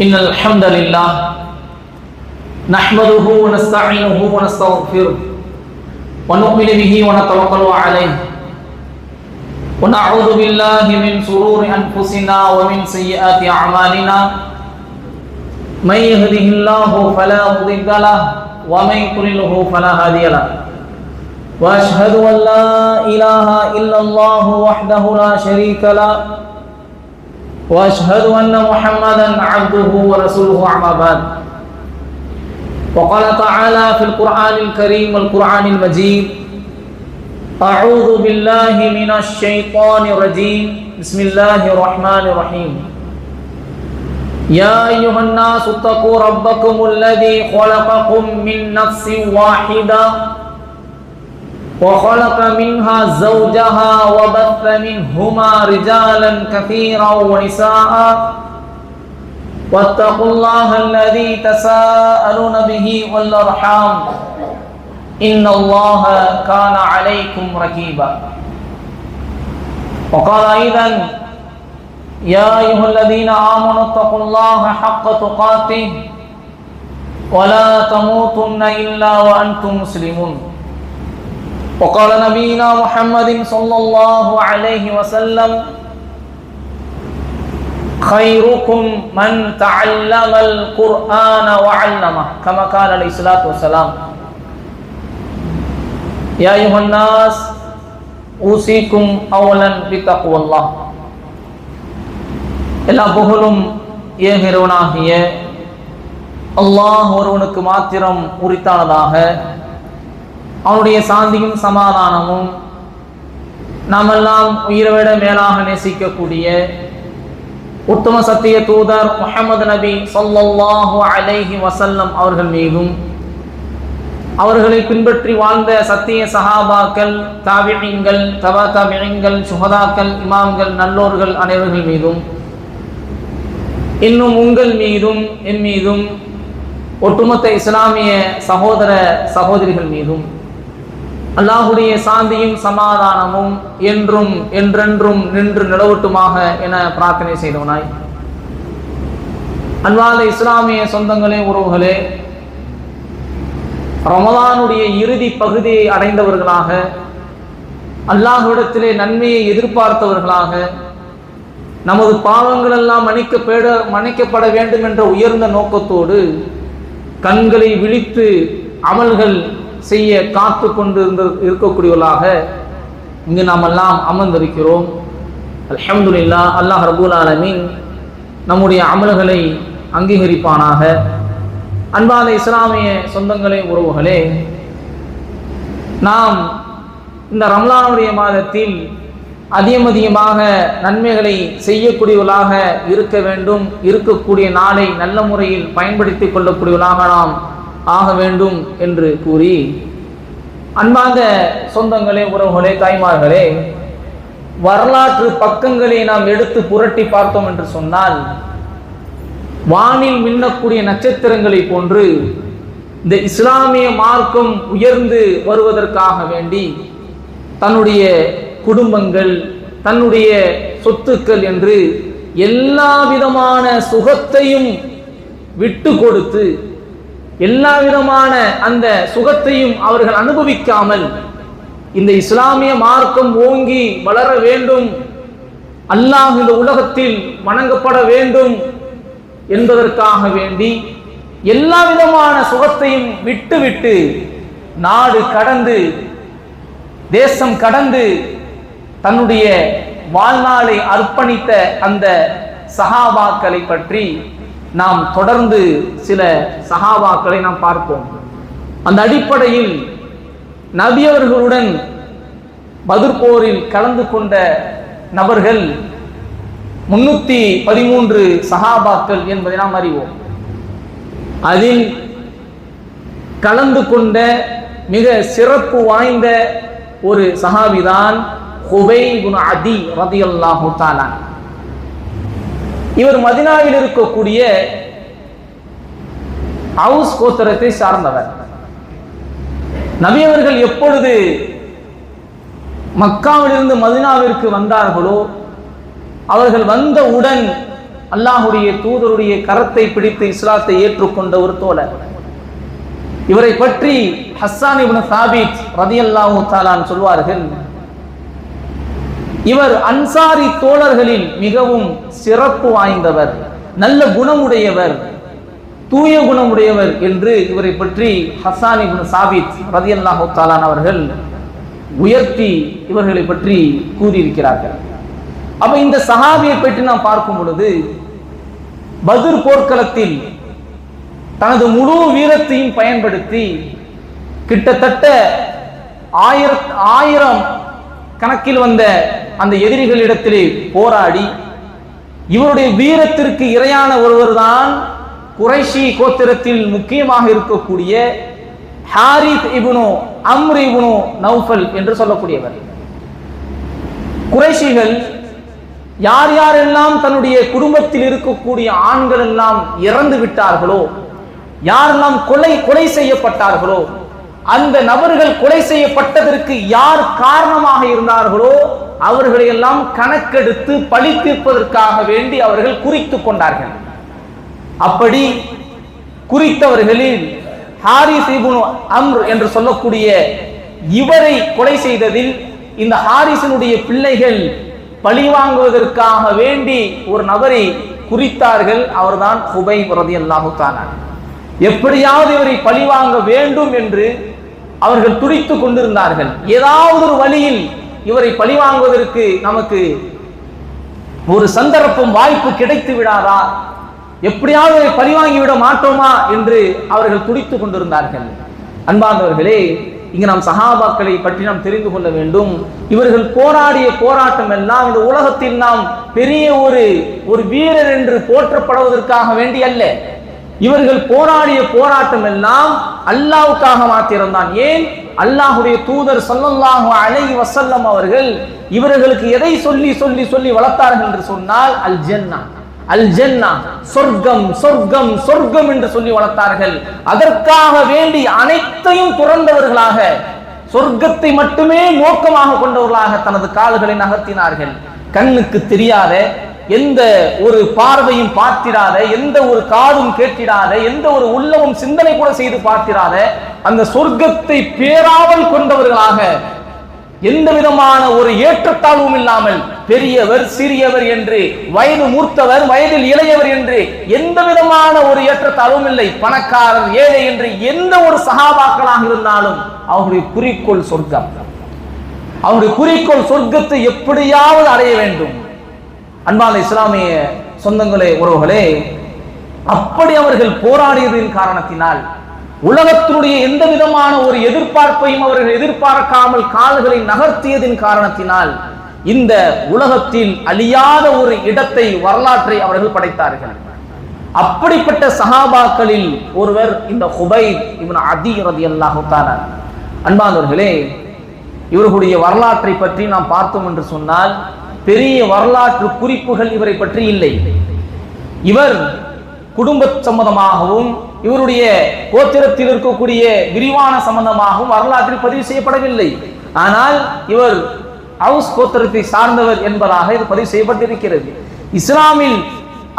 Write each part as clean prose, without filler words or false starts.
إن الحمد لله نحمده ونستعينه ونستغفره ونؤمن به ونتوكل عليه ونعوذ بالله من شرور أنفسنا ومن سيئات أعمالنا من يهده الله فلا مضل له ومن يضلل فلا هادي له وأشهد أن لا إله إلا الله وحده لا شريك له وأشهد أن محمدا عبده ورسوله أما بعد وقال تعالى في القرآن الكريم والقرآن المجيد أعوذ بالله من الشيطان الرجيم بسم الله الرحمن الرحيم يا أيها الناس اتقوا ربكم الذي خلقكم من نفس واحدة وخلق منها زوجها وبث منهما رجالا كثيرا ونساء واتقوا الله الذي تساءلون به والأرحام إن الله كان عليكم رقيبا وقال أيضا يا أيها الذين آمنوا اتقوا الله حق تقاته ولا تموتن إلا وأنتم مسلمون وقال نبينا محمد صلى الله عليه وسلم خيركم من تعلم القرآن وعلمه كما قال عليه الصلاة والسلام يا أيها الناس أوصيكم أولا بتقوى الله எல்லா புகழும் ஏகிறவனாகிய அல்லாஹ் ஒருவனுக்கு மாத்திரம் உரித்தானதாக அவனுடைய சாந்தியும் சமாதானமும் நாமெல்லாம் உயிரை மேலாக நேசிக்கக்கூடிய உத்தம சத்திய தூதர் முஹம்மது நபி ஸல்லல்லாஹு அலைஹி வஸல்லம் அவர்கள் மீதும் அவர்களை பின்பற்றி வாழ்ந்த சத்திய சஹாபாக்கள், தாபிஈன்கள், தபா தாபிஈன்கள், சுஹதாக்கள், இமாம்கள், நல்லோர்கள் அனைவர்கள் மீதும் இன்னும் உங்கள் மீதும் என் மீதும் ஒட்டுமொத்த இஸ்லாமிய சகோதர சகோதரிகள் மீதும் அல்லாஹுடைய சாந்தியும் சமாதானமும் என்றும் என்றென்றும் நின்று நிலவட்டுமாக என பிரார்த்தனை செய்தவனாய், அன்பார்ந்த இஸ்லாமிய சொந்தங்களே, உறவுகளே, ரமலானுடைய இறுதி பகுதியை அடைந்தவர்களாக, அல்லாஹ்விடத்திலே நன்மையை எதிர்பார்த்தவர்களாக, நமது பாவங்கள் எல்லாம் மன்னிக்கப்பட வேண்டும் என்ற உயர்ந்த நோக்கத்தோடு கண்களை விழித்து அமல்கள் செய்ய காத்து கொண்டு இருக்கக்கூடியவர்களாக இங்கு நாம் எல்லாம் அமர்ந்திருக்கிறோம். அல்ஹம்துலில்லாஹ். அல்லாஹ் ரப்பல் ஆலமீன் நம்முடைய அமல்களை அங்கீகரிப்பானாக. அன்பான இஸ்லாமிய சொந்தங்களே, உறவுகளே, நாம் இந்த ரமலானுடைய மாதத்தில் அதிகமாக நன்மைகளை செய்யக்கூடியவர்களாக இருக்க வேண்டும். இருக்கக்கூடிய நாளை நல்ல முறையில் பயன்படுத்தி கொள்ளக்கூடியவர்களாக நாம் ஆக வேண்டும் என்று கூறி, அன்பார்ந்த சொந்தங்களே, உறவுகளே, தாய்மார்களே, வரலாற்று பக்கங்களை நாம் எடுத்து புரட்டி பார்த்தோம் என்று சொன்னால், வானில் மின்னக்கூடிய நட்சத்திரங்களை போன்று இந்த இஸ்லாமிய மார்க்கம் உயர்ந்து வருவதற்காக வேண்டி தன்னுடைய குடும்பங்கள், தன்னுடைய சொத்துக்கள் என்று எல்லா விதமான சுகத்தையும் விட்டு கொடுத்து, எல்லா விதமான அந்த சுகத்தையும் அவர்கள் அனுபவிக்காமல் இந்த இஸ்லாமிய மார்க்கம் ஓங்கி வளர வேண்டும், அல்லாஹ் இந்த உலகத்தில் வணங்கப்பட வேண்டும் என்பதற்காக வேண்டி எல்லா விதமான சுகத்தையும் விட்டுவிட்டு நாடு கடந்து, தேசம் கடந்து தன்னுடைய வாழ்நாளை அர்ப்பணித்த அந்த சஹாபாக்களை பற்றி நாம் தொடர்ந்து சில சஹாபாக்களை நாம் பார்ப்போம். அந்த அடிப்படையில் நபி அவர்களுடன் பத்ர் போரில் கலந்து கொண்ட நபர்கள் 313 சஹாபாக்கள் என்பதை நாம் அறிவோம். அதில் கலந்து கொண்ட மிக சிறப்பு வாய்ந்த ஒரு சஹாபிதான் ஹுபைப் இப்னு அதி ரலியல்லாஹு தஆலா. இவர் மதீனாவில் இருக்கக்கூடிய அவுஸ் கோத்திரத்தை சார்ந்தவர். நபி அவர்கள் எப்பொழுது மக்காவிலிருந்து மதீனாவிற்கு வந்தார்களோ, அவர்கள் வந்தவுடன் அல்லாஹுடைய தூதருடைய கரத்தை பிடித்து இஸ்லாத்தை ஏற்றுக்கொண்ட ஒரு தோழர். இவரை பற்றி ஹஸ்ஸான் இப்னு சாபித் ரலியல்லாஹு தஆலா சொல்வார்கள், இவர் அன்சாரி தோழர்களில் மிகவும் சிறப்பு வாய்ந்தவர், நல்ல குணமுடையவர், தூய குணமுடையவர் என்று இவரை பற்றி ஹஸ்ஸான் இப்னு சாபித் ரலியல்லாஹு தஆலா அவர்கள் உயர்த்தி இவர்களை பற்றி கூறியிருக்கிறார்கள். அப்ப இந்த சஹாபியை பற்றி நாம் பார்க்கும் பொழுது, பத்ர் போர்க்களத்தில் தனது முழு வீரத்தையும் பயன்படுத்தி கிட்டத்தட்ட 1000 கணக்கில் வந்த அந்த எதிரிகளிடத்திலே போராடி இவருடைய வீரத்திற்கு இரையான ஒருவர் தான் குறைஷி கோத்திரத்தில் முக்கியமாக இருக்கக்கூடிய ஹாரித் இப்னு அம்ர் இப்னு நௌஃபல் என்று சொல்லக்கூடியவர். குறைஷிகள் யார் யாரெல்லாம் தன்னுடைய குடும்பத்தில் இருக்கக்கூடிய ஆண்கள் எல்லாம் இறந்து விட்டார்களோ, யாரெல்லாம் கொலை செய்யப்பட்டார்களோ, அந்த நபர்கள் கொலை செய்யப்பட்டதற்கு யார் காரணமாக இருந்தார்களோ அவர்களை எல்லாம் கணக்கெடுத்து பழி தீர்ப்பதற்காக வேண்டி அவர்கள் குறித்துக் கொண்டார்கள். அப்படி குறித்தவர்களில் ஹாரிஸ் இப்னு அம்ர் என்று சொல்லக்கூடிய இவரை கொலை செய்ததில் இந்த ஹாரிஸினுடைய பிள்ளைகள் பழி வாங்குவதற்காக வேண்டி ஒரு நபரை குறித்தார்கள். அவர்தான் ஹுபைப் ரலியல்லாஹு தஆலா. எப்படியாவது இவரை பழி வாங்க வேண்டும் என்று அவர்கள் துடித்துக் கொண்டிருந்தார்கள். ஏதாவது ஒரு வழியில் இவரை பழி வாங்குவதற்கு நமக்கு ஒரு சந்தர்ப்பம், வாய்ப்பு கிடைத்து விடாதா, எப்படியாவது இவரை பழி வாங்கிவிட மாட்டோமா என்று அவர்கள் துடித்துக் கொண்டிருந்தார்கள். அன்பார்ந்தவர்களே, இங்கு நாம் சஹாபாக்களை பற்றி நாம் தெரிந்து கொள்ள வேண்டும். இவர்கள் போராடிய போராட்டம் எல்லாம் இந்த உலகத்தில் நாம் பெரிய ஒரு வீரர் என்று போற்றப்படுவதற்காக வேண்டி அல்ல. இவர்கள் போராடிய போராட்டம் எல்லாம் அல்லாஹ்வுக்காக மாத்திரம்தான். ஏன்? அல்லாஹ்வுடைய தூதர் ஸல்லல்லாஹு அலைஹி வஸல்லம் அவர்கள் இவர்களுக்கு எதை சொல்லி சொல்லி சொல்லி வளர்த்தார்கள் என்று சொன்னால், அல் ஜன்னா, அல் ஜன்னா, சொர்க்கம் சொர்க்கம் சொர்க்கம் என்று சொல்லி வளர்த்தார்கள். அதற்காக வேண்டி அனைத்தையும் துறந்தவர்களாக, சொர்க்கத்தை மட்டுமே நோக்கமாக கொண்டவர்களாக தனது கால்களை நகர்த்தினார்கள். கண்ணுக்கு தெரியாத, எந்த ஒரு பார்வையும் பார்த்திடாத, எந்த ஒரு காதும் கேட்டிடாத, எந்த ஒரு உள்ளமும் சிந்தனை கூட செய்து பார்த்திடாத அந்த சொர்க்கத்தை பேராவல் கொண்டவர்களாக, எந்த விதமான ஒரு ஏற்றத்தாழ்வும் இல்லாமல், பெரியவர் சிறியவர் என்று, வயது மூர்த்தவர் வயதில் இளையவர் என்று எந்த விதமான ஒரு ஏற்றத்தாழ்வும் இல்லை, பணக்காரர் ஏழை என்று எந்த ஒரு சஹாபாக்களாக இருந்தாலும் அவருடைய குறிக்கோள் சொர்க்கம். அவருடைய குறிக்கோள் சொர்க்கத்தை எப்படியாவது அடைய வேண்டும். அன்பான இஸ்லாமிய சொந்தங்களே, உறவுகளே, அப்படி அவர்கள் போராடியதின் காரணத்தினால், உலகத்தினுடைய எந்த விதமான ஒரு எதிர்பார்ப்பையும் அவர்கள் எதிர்பார்க்காமல் கால்களை நகர்த்தியதின் காரணத்தினால் இந்த உலகத்தில் அழியாத ஒரு இடத்தை, வரலாற்றை அவர்கள் படைத்தார்கள். அப்படிப்பட்ட சஹாபாக்களில் ஒருவர் இந்த ஹுபைப் இப்னு அதி ரலியல்லாஹு தஆலா. அன்பானவர்களே, இவர்களுடைய வரலாற்றை பற்றி நாம் பார்த்தோம் என்று சொன்னால் பெரிய வரலாற்று குறிப்புகள் இவரை பற்றி இல்லை. இவர் குடும்ப சம்பந்தமாகவும் இவருடைய கோத்திரத்தில் இருக்கக்கூடிய விரிவான சம்பந்தமாகவும் வரலாற்றில் பதிவு செய்யப்படவில்லை. ஆனால் இவர் அவுஸ் கோத்திரத்தை சார்ந்தவர் என்பதாக இது பதிவு செய்யப்பட்டிருக்கிறது. இஸ்லாமில்,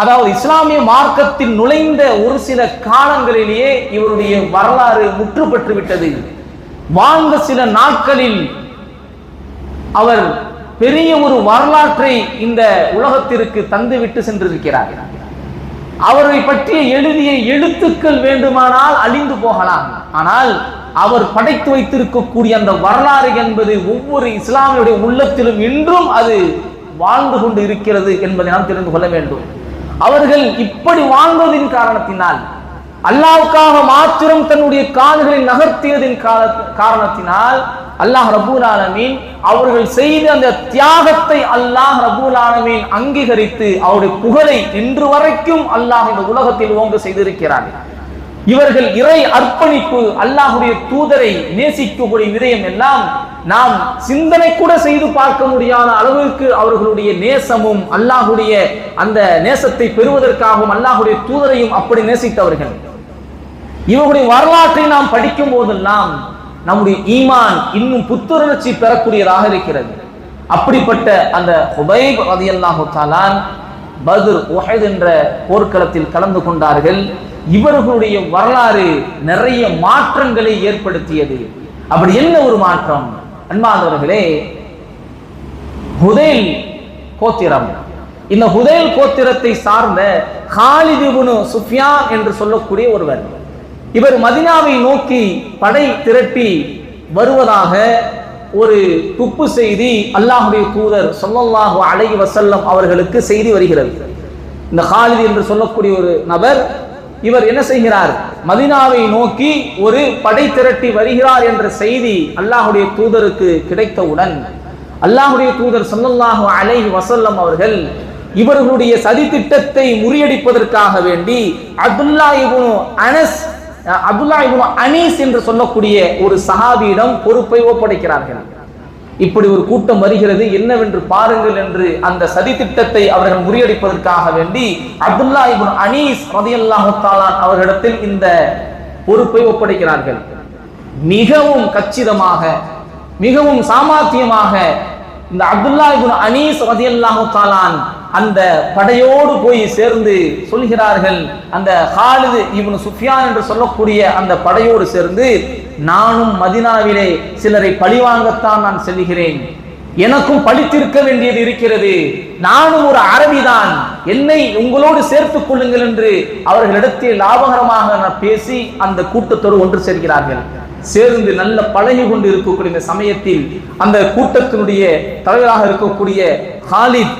அதாவது இஸ்லாமிய மார்க்கத்தில் நுழைந்த ஒரு சில காலங்களிலேயே இவருடைய வரலாறு முற்று பெற்று விட்டது. வாழ்ந்த சில நாட்களில் அவர் பெரிய ஒரு வரலாற்றை இந்த உலகத்திற்கு தந்துவிட்டு சென்றிருக்கிறார். அவரை பற்றி எழுதிய எழுத்துக்கள் வேண்டுமானால் அழிந்து போகலாம், ஆனால் அவர் படைத்து வைத்திருக்கக்கூடிய அந்த வரலாறு என்பது ஒவ்வொரு இஸ்லாமியுடைய உள்ளத்திலும் இன்றும் அது வாழ்ந்து கொண்டு இருக்கிறது என்பதை நாம் தெரிந்து கொள்ள வேண்டும். அவர்கள் இப்படி வாழ்ந்ததின் காரணத்தினால், அல்லாஹ்வுக்காக மாத்திரம் தன்னுடைய கால்களை நகர்த்தியதின் காரணத்தினால் அல்லாஹ் ரப்பூல் ஆலமீன் அவர்கள் செய்த அந்த தியாகத்தை அல்லாஹ் ரப்பூல் ஆலமீன் அங்கீகரித்து அவருடைய புகழை இன்று வரைக்கும் அல்லாஹ் இந்த உலகத்தில் ஓங்க செய்திருக்கிறார். இவர்கள் இறை அர்ப்பணிப்பு, அல்லாஹ்வுடைய தூதரை நேசிக்கக்கூடிய விடயம் எல்லாம் நாம் சிந்தனை கூட செய்து பார்க்க முடியாத அளவுக்கு அவர்களுடைய நேசமும், அல்லாஹ்வுடைய அந்த நேசத்தை பெறுவதற்காகவும் அல்லாஹ்வுடைய தூதரையும் அப்படி நேசித்தவர்கள். இவர்களுடைய வரலாற்றை நாம் படிக்கும் போதெல்லாம் நம்முடைய ஈமான் இன்னும் புத்துணர்ச்சி பெறக்கூடியதாக இருக்கிறது. அப்படிப்பட்ட அந்த ஹுபைப் ரலியல்லாஹு தஆலா பத்ர், உஹத் என்ற போர்க்களத்தில் கலந்து கொண்டார்கள். இவர்களுடைய வரலாறு நிறைய மாற்றங்களை ஏற்படுத்தியது. அப்படி என்ன ஒரு மாற்றம்? அன்பானவர்களே, ஹுதைல் கோத்திரம், இந்த ஹுதைல் கோத்திரத்தை சார்ந்த காலித் இப்னு சுஃபியான் என்று சொல்லக்கூடிய ஒருவர், இவர் மதீனாவை நோக்கி படை திரட்டி வருவதாக ஒரு துப்பு செய்தி அல்லாஹ்வுடைய தூதர் ஸல்லல்லாஹு அலைஹி வஸல்லம் அவர்களுக்கு செய்தி வருகிறது. இந்த காலித் என்று சொல்லக்கூடிய ஒரு நபர், இவர் என்ன செய்கிறார்? மதீனாவை நோக்கி ஒரு படை திரட்டி வருகிறார் என்ற செய்தி அல்லாஹ்வுடைய தூதருக்கு கிடைத்தவுடன் அல்லாஹ்வுடைய தூதர் ஸல்லல்லாஹு அலைஹி வஸல்லம் அவர்கள் இவர்களுடைய சதி திட்டத்தை முறியடிப்பதற்காக வேண்டி அப்துல்லாஹ் இப்னு அனீஸ் என்று சொல்லக்கூடிய ஒரு சஹாபியிடம் பொறுப்பை ஒப்படைக்கிறார்கள். இப்படி ஒரு கூட்டம் வருகிறது, என்னவென்று பாருங்கள் என்று அந்த சதி திட்டத்தை அவர்கள் முறியடிப்பதற்காக வேண்டி அப்துல்லாஹ் இப்னு அனீஸ் ரலியல்லாஹு தஆலா அவர்களிடத்தில் இந்த பொறுப்பை ஒப்படைக்கிறார்கள். மிகவும் கச்சிதமாக, மிகவும் சாமர்த்தியமாக இந்த அப்துல்லாஹ் இப்னு அனீஸ் ரலியல்லாஹு தஆலா அந்த படையோடு போய் சேர்ந்து சொல்கிறார்கள், அந்த காலித் இப்னு சுஃபியான் என்று சொல்லக்கூடிய அந்த படையோடு சேர்ந்து, நானும் மதீனாவிலே சிலரை பழிவாங்கத்தான் நான் செல்கிறேன், எனக்கும் பழித்திருக்க வேண்டியது இருக்கிறது, நானும் ஒரு அரபிதான், என்னை உங்களோடு சேர்த்துக் கொள்ளுங்கள் என்று அவர்களிடத்தில் லாபகரமாக பேசி அந்த கூட்டத்தோடு ஒன்று சேர்கிறார்கள். சேர்ந்து நல்ல பழகி கொண்டு இருக்கக்கூடிய இந்த சமயத்தில் அந்த கூட்டத்தினுடைய தலைவராக இருக்கக்கூடிய காலித்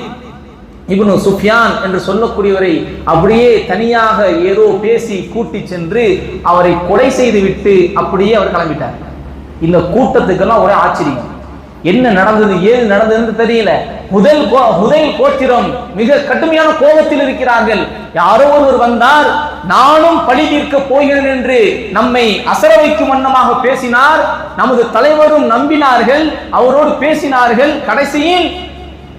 இப்னு சுஃபியான் என்று சொல்லக்கூடியவரை அப்படியே தனியாக ஏதோ பேசி கூட்டி சென்று அவரை கொலை செய்து விட்டு அப்படியே அவர் கிளம்பிட்டார். இந்த கூட்டத்துக்கெல்லாம் ஒரே ஆச்சரியம், என்ன நடந்தது ஏது நடந்ததுன்னு தெரியல. ஹுதைல் கோத்திரம் மிக கடுமையான கோபத்தில் இருக்கிறார்கள். யாரோ ஒருவர் வந்தார், நானும் பழி தீர்க்க போகிறேன் என்று நம்மை அசர வைக்கும் வண்ணமாக பேசினார். நமது தலைவரும் நம்பினார்கள், அவரோடு பேசினார்கள். கடைசியில்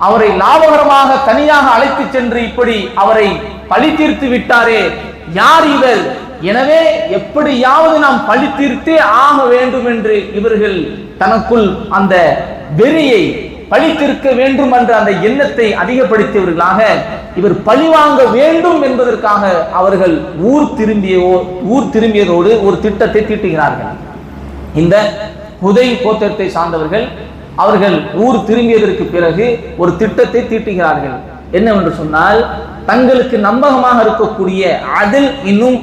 அவரை லாபகரமாக தனியாக அழைத்து சென்று இப்படி அவரை பழி தீர்த்து விட்டாரே, யார் இவர்? எனவே எப்படியாவது நாம் பழி தீர்த்தே ஆக வேண்டும் என்று இவர்கள் தனக்குள் அந்த வெறியை, பழி தீர்க்க வேண்டும் என்ற அந்த எண்ணத்தை அதிகப்படுத்தியவர்களாக இவர் பழி வாங்க வேண்டும் என்பதற்காக அவர்கள் ஊர் திரும்பியதோடு ஒரு திட்டத்தை தீட்டுகிறார்கள். இந்த ஹுதைல் கோத்திரத்தை சார்ந்தவர்கள் அவர்கள் ஊர் திரும்பியதற்கு பிறகு ஒரு திட்டத்தை தீட்டுகிறார்கள். என்னவென்று சொன்னால், தங்களுக்கு நம்பகமாக இருக்கக்கூடிய அதில் இன்னும்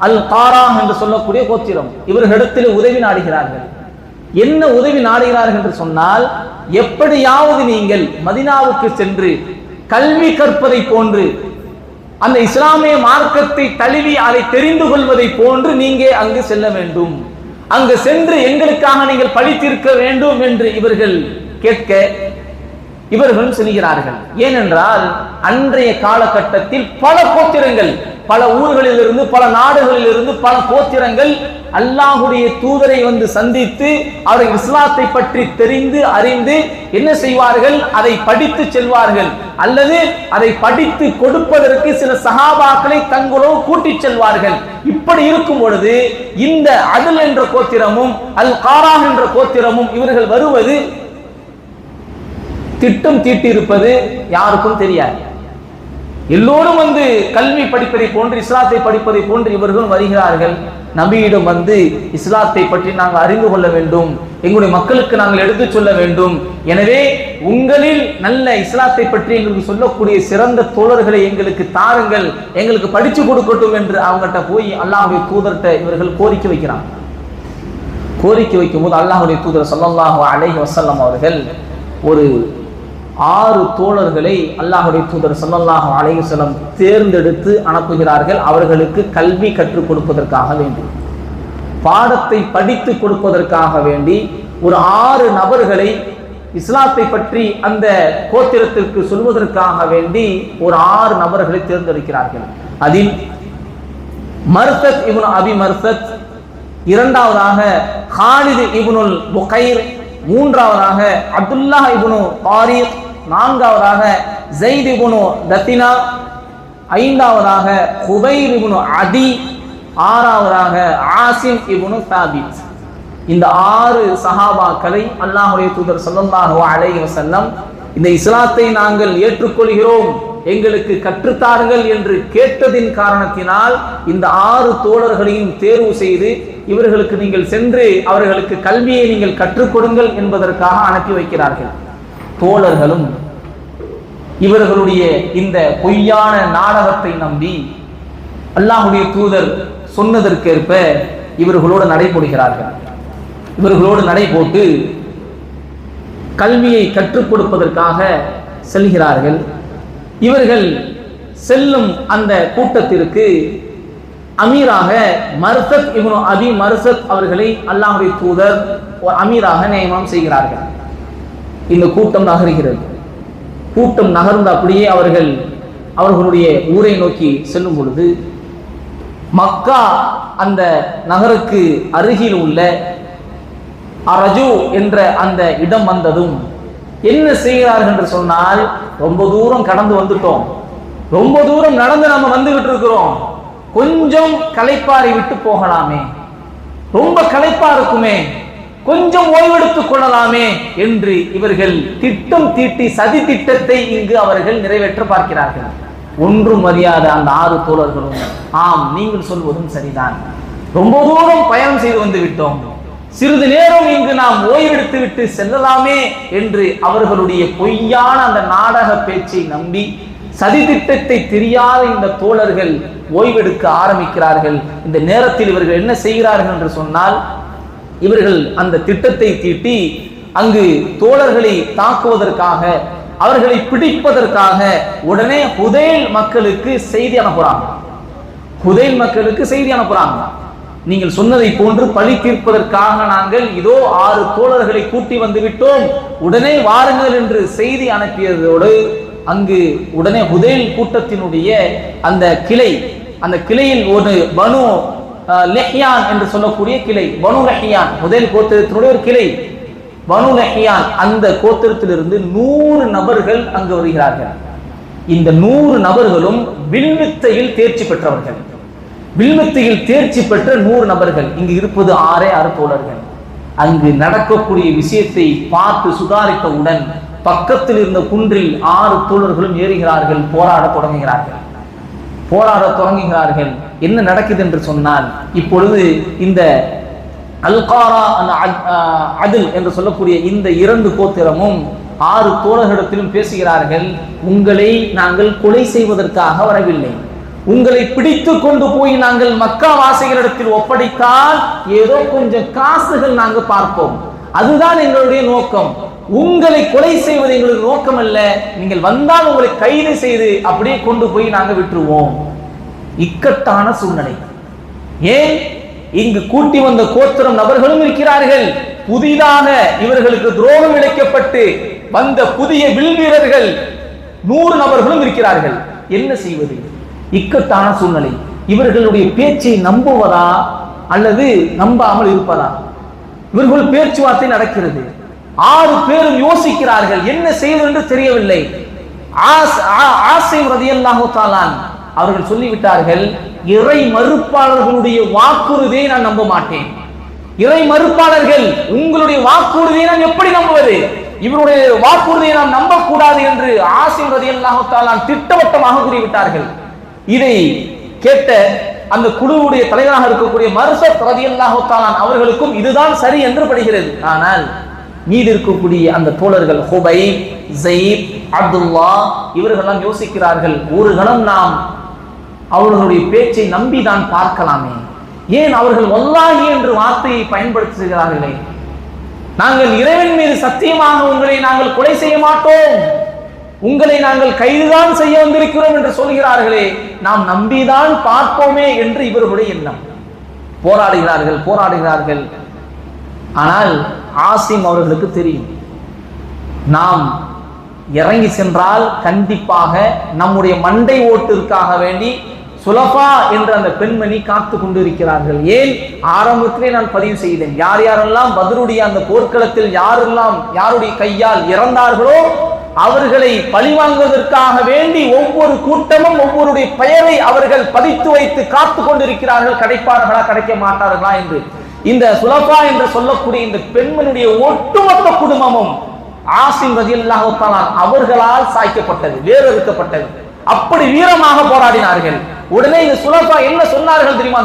அல் காரா என்று சொல்லக்கூடிய கோத்திரம், இவர்களிடத்தில் உதவி நாடுகிறார்கள். என்ன உதவி நாடுகிறார்கள் என்று சொன்னால், எப்படியாவது நீங்கள் மதீனாவுக்கு சென்று கல்வி கற்பதை போன்று, அந்த இஸ்லாமிய மார்க்கத்தை தழுவி அதை தெரிந்து கொள்வதை போன்று நீங்க அங்கு செல்ல வேண்டும், அங்கு சென்று எங்களுக்காக நீங்கள் பழி தீர்க்க வேண்டும் என்று இவர்கள் கேட்க இவர்களும் செல்கிறார்கள். ஏனென்றால் அன்றைய காலகட்டத்தில் பல கோத்திரங்கள், பல ஊர்களில் இருந்து, பல நாடுகளில் இருந்து பல கோத்திரங்கள் அல்லாஹ்வுடைய தூதரை வந்து சந்தித்து அவரை இஸ்லாத்தை பற்றி தெரிந்து அறிந்து என்ன செய்வார்கள்? அதை படித்து செல்வார்கள், அல்லது அதை படித்து கொடுப்பதற்கு சில சஹாபாக்களை தங்களோடு கூட்டிச் செல்வார்கள். இப்படி இருக்கும் பொழுது இந்த அதுல் என்ற கோத்திரமும் அல் காரா என்ற கோத்திரமும் இவர்கள் வருவது, திட்டம் தீட்டி இருப்பது யாருக்கும் தெரியாது. எல்லோரும் வந்து கல்வி படிப்பதை போன்று, இஸ்லாத்தை படிப்பதை போன்று இவர்களும் வருகிறார்கள். நபியிடம் வந்து இஸ்லாத்தை பற்றி நாங்கள் அறிந்து கொள்ள வேண்டும், எங்களுடைய மக்களுக்கு நாங்கள் எடுத்துச் சொல்ல வேண்டும், எனவே உங்களில் நல்ல இஸ்லாத்தை பற்றி எங்களுக்கு சொல்லக்கூடிய சிறந்த தோழர்களை எங்களுக்கு தாருங்கள், எங்களுக்கு படிச்சு கொடுக்கட்டும் என்று அவங்ககிட்ட போய் அல்லாஹ்வுடைய தூதர்கிட்ட இவர்கள் கோரிக்கை வைக்கிறாங்க. கோரிக்கை வைக்கும் போது அல்லாஹ்வுடைய தூதர் ஸல்லல்லாஹு அலைஹி வஸல்லம் அவர்கள் ஒரு 6 தோழர்களை அல்லாஹ்வுடைய தூதர் ஸல்லல்லாஹு அலைஹி வஸல்லம் தேர்ந்தெடுத்து அனுப்புகிறார்கள். அவர்களுக்கு கல்வி கற்றுக் கொடுப்பதற்காக வேண்டி, பாடத்தை படித்து கொடுப்பதற்காக வேண்டி ஒரு 6 நபர்களை இஸ்லாத்தை பற்றி அந்த கோத்திரத்திற்கு சொல்வதற்காக வேண்டி ஒரு 6 நபர்களை தேர்ந்தெடுக்கிறார்கள். அதில் மர்சத் இப்னு அபி மர்சத், இரண்டாவதாக காலித் இப்னுல் புகைர், மூன்றாவதாக அப்துல்லாஹ் இப்னு தாரிக், நான்காவதாக ஸைத் இப்னு தத்தினா, ஐந்தாவதாக ஹுபைர் இப்னு அதி, ஆறாவதாக ஆசிம் இப்னு சாபித். இந்த 6 சஹாபாக்களை அல்லாஹ்வுடைய தூதர் ஸல்லல்லாஹு அலைஹி வஸல்லம் இந்த இஸ்லாத்தை நாங்கள் ஏற்றுக்கொள்கிறோம், எங்களுக்கு கற்றுத்தாருங்கள் என்று கேட்டதின் காரணத்தினால் இந்த 6 தோழர்களையும் தேர்வு செய்து இவர்களுக்கு நீங்கள் சென்று அவர்களுக்கு கல்வியை நீங்கள் கற்றுக் கொடுங்கள் என்பதற்காக அனுப்பி வைக்கிறார்கள். தோழர்களும் இவர்களுடைய இந்த பொய்யான நாடகத்தை நம்பி அல்லாஹ்வுடைய தூதர் சொன்னதற்கேற்ப இவர்களோடு நடைபோடுகிறார்கள். இவர்களோடு நடைபோட்டு கல்வியை கற்றுக் கொடுப்பதற்காக செல்கிறார்கள். இவர்கள் செல்லும் அந்த கூட்டத்திற்கு அமீராக மர்சத் இப்னு அபி மர்சத் அவர்களை அல்லாஹ்வுடைய தூதர் அமீராக நியமனம் செய்கிறார்கள். இந்த கூட்டம் நகர்கிறது. கூட்டம் நகர்ந்து அப்படியே அவர்களுடைய ஊரை நோக்கி செல்லும் பொழுது மக்கா அந்த நகருக்கு அருகில் உள்ள அரஜு என்ற அந்த இடம் வந்ததும் என்ன செய்கிறார்கள் என்று சொன்னால், ரொம்ப தூரம் கடந்து வந்துட்டோம், ரொம்ப தூரம் நடந்து நம்ம வந்துகிட்டு இருக்கிறோம், கொஞ்சம் களைப்பாரி விட்டு போகலாமே, ரொம்ப களைப்பா இருக்குமே, கொஞ்சம் ஓய்வெடுத்துக் கொள்ளலாமே என்று இவர்கள் திட்டம் தீட்டி சதி திட்டத்தை இங்கு அவர்கள் நிறைவேற்ற பார்க்கிறார்கள். ஒன்றும் அறியாத அந்த 6 தோழர்களும் ஆம் நீங்கள் சொல்வதும் சரிதான், ரொம்ப தூரம் பயணம் செய்து வந்து விட்டோம், சிறிது நேரம் இங்கு நாம் ஓய்வெடுத்து விட்டு செல்லலாமே என்று அவர்களுடைய பொய்யான அந்த நாடக பேச்சை நம்பி சதி திட்டத்தை தெரியாத இந்த தோழர்கள் ஓய்வெடுக்க ஆரம்பிக்கிறார்கள். இந்த நேரத்தில் இவர்கள் என்ன செய்கிறார்கள் என்று சொன்னால், இவர்கள் அந்த திட்டத்தை தீட்டி அங்கு தோழர்களை தாக்குவதற்காக அவர்களை பிடிப்பதற்காக உடனே ஹுதைல் மக்களுக்கு செய்தி அனுப்புறாங்க. ஹுதைல் மக்களுக்கு செய்தி அனுப்புறாங்க, நீங்கள் சொன்னதை போன்று பழி தீர்ப்பதற்காக நாங்கள் இதோ 6 தோழர்களை கூட்டி வந்து விட்டோம், உடனே வாருங்கள் என்று செய்தி அனுப்பியதோடு அங்கு உடனே ஹுதைல் கூட்டத்தினுடைய அந்த கிளையில் ஒரு பனு லஹ்யான் என்று சொல்லக்கூடிய கிளை, பனு லஹ்யான் ஹுதைல் கோத்திரத்தினுடைய ஒரு கிளை, பனு லஹ்யான் அந்த கோத்திரத்திலிருந்து 100 நபர்கள் அங்கு வருகிறார்கள். இந்த 100 நபர்களும் வில்வித்தையில் தேர்ச்சி பெற்றவர்கள். வில்வித்தையில் தேர்ச்சி பெற்ற 100 நபர்கள் இங்கு இருப்பது 6 தோழர்கள். அங்கு நடக்கக்கூடிய விஷயத்தை பார்த்து சுதாரித்தவுடன் பக்கத்தில் இருந்த குன்றில் 6 தோழர்களும் ஏறுகிறார்கள், போராடத் தொடங்குகிறார்கள். என்ன நடக்குது என்று சொன்னால், இப்பொழுது இந்த அல்காரா அதில் என்று சொல்லக்கூடிய இந்த 2 கோத்திரமும் 6 தோழர்களிடத்திலும் பேசுகிறார்கள், உங்களை நாங்கள் கொலை செய்வதற்காக வரவில்லை, உங்களை பிடித்து கொண்டு போய் நாங்கள் மக்கா வாசிகளிடத்தில் ஒப்படைத்தால் ஏதோ கொஞ்சம் காசுகள் நாங்கள் பார்ப்போம், அதுதான் எங்களுடைய நோக்கம், உங்களை கொலை செய்வது எங்களுக்கு நோக்கம் அல்ல, நீங்கள் வந்தால் உங்களை கைது செய்து அப்படியே கொண்டு போய் நாங்கள் விட்டுருவோம். இக்கட்டான சூழ்நிலை. ஏன், இங்கு கூட்டி வந்த கோத்திரம் நபர்களும் இருக்கிறார்கள், புதிதாக இவர்களுக்கு துரோகம் இழைக்கப்பட்டு வந்த புதிய வில் வீரர்கள் 100 நபர்களும் இருக்கிறார்கள். என்ன செய்வது? இக்கட்டான சூழ்நிலை. இவர்களுடைய பேச்சை நம்புவதா அல்லது நம்பாமல் இருப்பதா? இவர்கள் பேச்சுவார்த்தை நடக்கிறது. 6 பேரும் யோசிக்கிறார்கள், என்ன செய்வது என்று தெரியவில்லை. ஆசிம் ரலியல்லாஹு தஆலா அவர்கள் சொல்லிவிட்டார்கள், இறை மறுப்பாளர்களுடைய வாக்குறுதியை நான் நம்ப மாட்டேன். இறை மறுப்பாளர்கள் உங்களுடைய வாக்குறுதியை நான் எப்படி நம்புவது? இவருடைய வாக்குறுதியை நாம் நம்பக்கூடாது என்று ஆசிம் ரலியல்லாஹு தஆலா திட்டவட்டமாக கூறிவிட்டார்கள். இதை கேட்ட அந்த குழுவுடைய தலைவராக இருக்கக்கூடிய மர்சத் ரலியல்லாஹு தஆலா அவர்களுக்கும் இதுதான் சரி என்று படுகிறது. ஆனால் மீது இருக்கக்கூடிய அந்த தோழர்கள் ஹுபை, ஸைத், அப்துல்லா இவர்களெல்லாம் யோசிக்கிறார்கள், ஒரு கணம் நாம் அவர்களுடைய பேச்சை நம்பிதான் பார்க்கலாமே, ஏன் அவர்கள் வல்லாஹி என்று வார்த்தையை பயன்படுத்துகிறார்களே, நாங்கள் இறைவன் மீது சத்தியமாக உங்களை நாங்கள் கொலை செய்ய மாட்டோம், உங்களை நாங்கள் கைதுதான் செய்ய வந்திருக்கிறோம் என்று சொல்கிறார்களே, நாம் நம்பிதான் பார்ப்போமே என்று இவர்களுடைய எண்ணம். போராடுகிறார்கள். ஆனால் ஆசிம் அவர்களுக்கு தெரியும், நாம் இறங்கி சென்றால் கண்டிப்பாக நம்முடைய மண்டை ஓட்டிற்காக வேண்டி சுலஃபா என்ற அந்த பெண்மணி காத்து கொண்டு இருக்கிறார்கள். ஏன், ஆரம்பத்திலே நான் பதிவு செய்தேன், யார் யாரெல்லாம் பத்ருடைய அந்த போர்க்களத்தில் யாருடைய கையால் இறந்தார்களோ அவர்களை பழிவாங்குவதற்காக வேண்டி ஒவ்வொரு கூட்டமும் ஒவ்வொருடைய பெயரை அவர்கள் பதித்து வைத்து காத்து கொண்டிருக்கிறார்கள், கிடைப்பார்களா கிடைக்க மாட்டார்களா என்று. இந்த சுலஃபா என்று சொல்லக்கூடிய இந்த பெண்மணியுடைய ஒட்டுமொத்த குடும்பமும் ஆசிம் ரலியல்லாஹு தஆலா அவர்களால் சாய்க்கப்பட்டது, வேறறுக்கப்பட்டது. அப்படி வீரமாக போராடினார்கள். உடனே இந்த சுலபா என்ன சொன்னார்கள் தெரியுமா?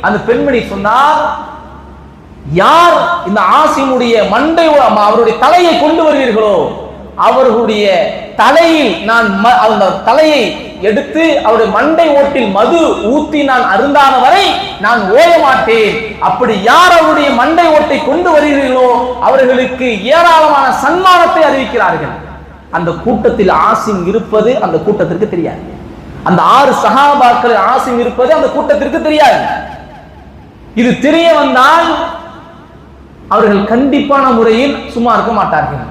அந்த பெண்மணி சொன்னார், யார் இந்த ஆசிமுடைய மண்டை அவருடைய தலையை கொண்டு வருவீர்களோ அவர்களுடைய தலையில் நான் அந்த தலையை எடுத்து அவருடைய மண்டை ஓட்டில் மது ஊத்தி நான் அருந்தான வரை நான் ஓய மாட்டேன். அப்படி யார் அவருடைய மண்டை ஓட்டை கொண்டு வருகிறீர்களோ அவர்களுக்கு ஏராளமான சன்மானத்தை அறிவிக்கிறார்கள். அந்த கூட்டத்தில் ஆசிம் இருப்பது அந்த கூட்டத்திற்கு தெரியாது. அந்த 6 சஹாபாக்கள் ஆசிம் இருப்பது அந்த கூட்டத்திற்கு தெரியாது. இது தெரிய வந்தால் அவர்கள் கண்டிப்பான முறையில் சும்மா இருக்க மாட்டார்கள்.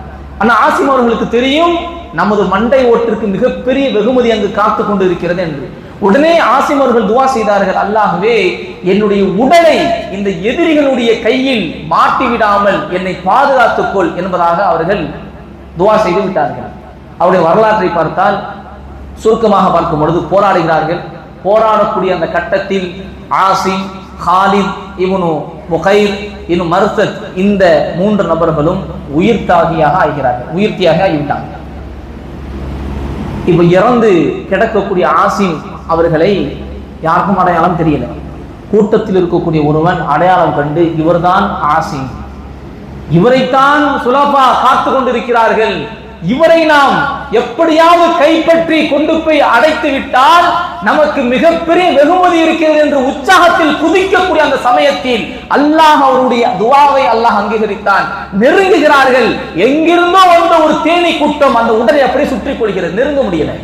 ஆனா ஆசிம் அவர்களுக்கு தெரியும் நமது மண்டை ஓட்டிற்கு மிகப்பெரிய வெகுமதி அங்கு காத்து கொண்டு இருக்கிறது என்று. உடனே ஆசிம் அவர்கள் துவா செய்தார்கள், அல்லாஹ்வே என்னுடைய உடலை இந்த எதிரிகளுடைய கையில் மாட்டிவிடாமல் என்னை பாதுகாத்துக்கொள் என்பதாக அவர்கள் துவா செய்து விட்டார்கள். அவருடைய வரலாற்றை பார்த்தால் சுருக்கமாக பார்க்கும் பொழுது போராடுகிறார்கள். போராடக்கூடிய அந்த கட்டத்தில் ஆசிம், காலித் இப்னு முகைர் இன்னும் மர்சத் இந்த 3 நபர்களும் உயிர் தியாகியாக ஆகிவிட்டாங்க. இப்ப இறந்து கிடக்கக்கூடிய ஆசிம் அவர்களை யாருக்கும் அடையாளம் தெரியல. கூட்டத்தில் இருக்கக்கூடிய ஒருவன் அடையாளம் கண்டு இவர்தான் ஆசிம், இவரைத்தான் சுலபா காத்து கொண்டிருக்கிறார்கள், இவரை நாம் எப்படியாவது கைப்பற்றி கொண்டு போய் அடைத்து விட்டால் நமக்கு மிகப்பெரிய வெகுமதி இருக்கிறது என்று உற்சாகத்தில் குதிக்கக்கூடிய அந்த சமயத்தில் அல்லாஹ் அவருடைய துஆவை அல்லாஹ் அங்கீகரித்தான். நெருங்குகிறார்கள். எங்கிருந்தோ வந்த ஒரு தேனீ கூட்டம் அந்த உடலை அப்படியே சுற்றி கொள்கிறது. நெருங்க முடியல.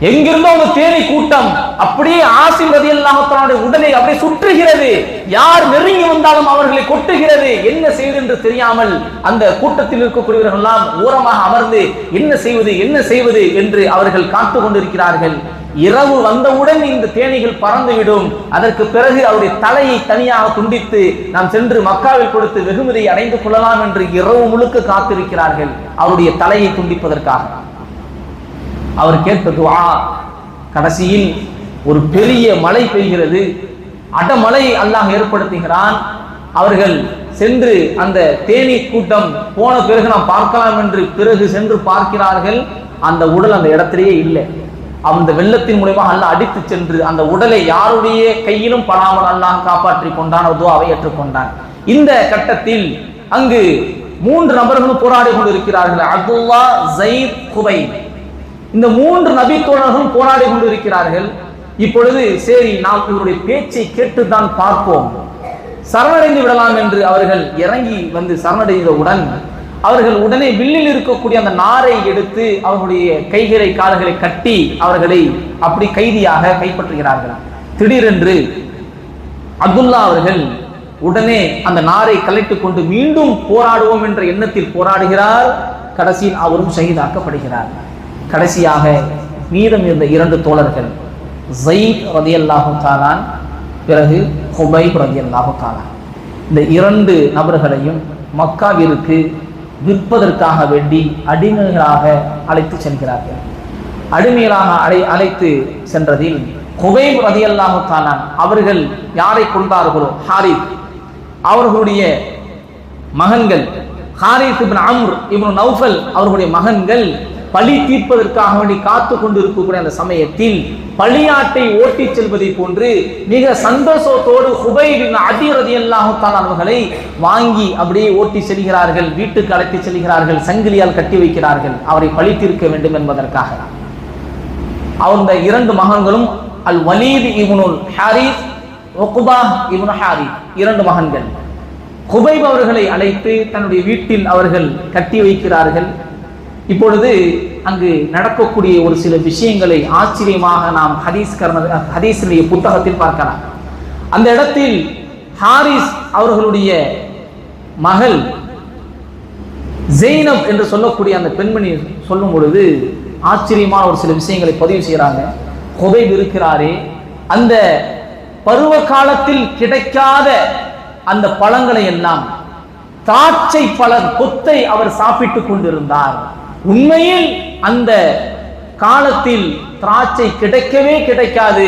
எங்கிருந்தோ ஒரு தேனீ கூட்டம் அப்படியே ஆசிம் ரலியல்லாஹு தஆலாவுடைய உடலை அப்படியே சுற்றுகிறது. யார் நெருங்கி வந்தாலும் அவர்களை கொட்டுகிறது. என்ன செய்வது என்று தெரியாமல் அந்த கூட்டத்தில் இருக்கக்கூடியவர்கள் எல்லாம் ஓரமாக அமர்ந்து என்ன செய்வது என்று அவர்கள் காத்து கொண்டிருக்கிறார்கள். இரவு வந்தவுடன் இந்த தேனீகள் பறந்துவிடும். அதற்கு பிறகு அவருடைய தலையை தனியாக துண்டித்து நாம் சென்று மக்காவில் கொடுத்து வெகுமதியை அடைந்து கொள்ளலாம் என்று இரவு முழுக்க காத்திருக்கிறார்கள் அவருடைய தலையை துண்டிப்பதற்காக. அவர் கேட்ட துஆ கடைசியில் ஒரு பெரிய மழை பெய்கிறது. அடமழை அல்லாஹ் ஏற்படுத்துகிறான். அவர்கள் சென்று அந்த தேனீ கூட்டம் போன பிறகு நாம் பார்க்கலாம் என்று பிறகு சென்று பார்க்கிறார்கள். அந்த உடல் அந்த இடத்திலேயே இல்லை. அந்த வெள்ளத்தின் மூலமாக அல்லாஹ் அடித்து சென்று அந்த உடலை யாருடைய கையிலும் படாமல் அல்லாஹ் காப்பாற்றி கொண்டான். துஆவை ஏற்றுக்கொண்டான். இந்த கட்டத்தில் அங்கு 3 நபர்களும் போராடி கொண்டிருக்கிறார்கள். அப்துல்லா, ஸைத், குபைப். இந்த 3 நபி தோழர்களும் போராடி கொண்டிருக்கிறார்கள். இப்பொழுது சரி நாம் இவருடைய பேச்சை கேட்டுத்தான் பார்ப்போம், சரணடைந்து விடலாம் என்று அவர்கள் இறங்கி வந்து சரணடைந்தவுடன் அவர்கள் உடனே வில்லில் இருக்கக்கூடிய அந்த நாரை எடுத்து அவர்களுடைய கைகளை கால்களை கட்டி அவர்களை அப்படி கைதியாக கைப்பற்றுகிறார்கள். திடீரென்று அப்துல்லா அவர்கள் உடனே அந்த நாரை கலைத்துக் கொண்டு மீண்டும் போராடுவோம் என்ற எண்ணத்தில் போராடுகிறார். கடைசியில் அவரும் ஷஹீதாக்கப்படுகிறார். கடைசியாக மீதம் இருந்த 2 தோழர்கள் ஸைத் ரலியல்லாஹு தஆலா பிறகு குபைப் ரலியல்லாஹு தஆலா இந்த 2 நபர்களையும் மக்காவிற்கு விற்பதற்காக வேண்டி அடிமைகளாக அழைத்து செல்கிறார்கள். அடிமைகளாக அழைத்து சென்றதில் குபைப் ரலியல்லாஹு தஆலா அவர்கள் யாரை கொண்டார்களோ ஹாரித் அவர்களுடைய மகன்கள் ஹாரித் இப்னு அம்ர் இப்னு நௌஃபல் அவர்களுடைய மகன்கள் பழி தீர்ப்பதற்காக வேண்டி காத்து கொண்டு இருக்கக்கூடிய அந்த சமயத்தில் பழியாட்டை ஓட்டி செல்வதை போன்று மிக சந்தோஷத்தோடு குபைப் இப்னு அதி ரலியல்லாஹு தஆலா அவர்களை வாங்கி அப்படியே ஓட்டி செல்கிறார்கள். வீட்டுக்கு அழைத்து செல்கிறார்கள். சங்கிலியால் கட்டி வைக்கிறார்கள் அவரை பழி தீர்க்க வேண்டும் என்பதற்காக. அந்த 2 மகன்களும் அல் வலீத் இப்னுல் ஹாரிஸ், உக்பா இப்னு ஹாரிஸ் 2 மகன்கள். குபைப் அவர்களை அழைத்து தன்னுடைய வீட்டில் அவர்கள் கட்டி வைக்கிறார்கள். இப்பொழுது அங்கு நடக்கக்கூடிய ஒரு சில விஷயங்களை ஆச்சரியமாக நாம் ஹதீஸுடைய புத்தகத்தில் பார்க்கலாம். அந்த இடத்தில் ஹாரிஸ் அவர்களுடைய மகள் ஜெய்னப் என்று சொல்லக்கூடிய அந்த பெண்மணி சொல்லும் பொழுது ஆச்சரியமான ஒரு சில விஷயங்களை பதிவு செய்கிறாங்க. குபைப் இருக்கிறாரே, அந்த பருவ காலத்தில் கிடைக்காத அந்த பழங்களை எல்லாம் திராட்சை பழ கொத்தை அவர் சாப்பிட்டுக் கொண்டிருந்தார். உண்மையில் அந்த காலத்தில் திராட்சை கிடைக்கவே கிடைக்காது.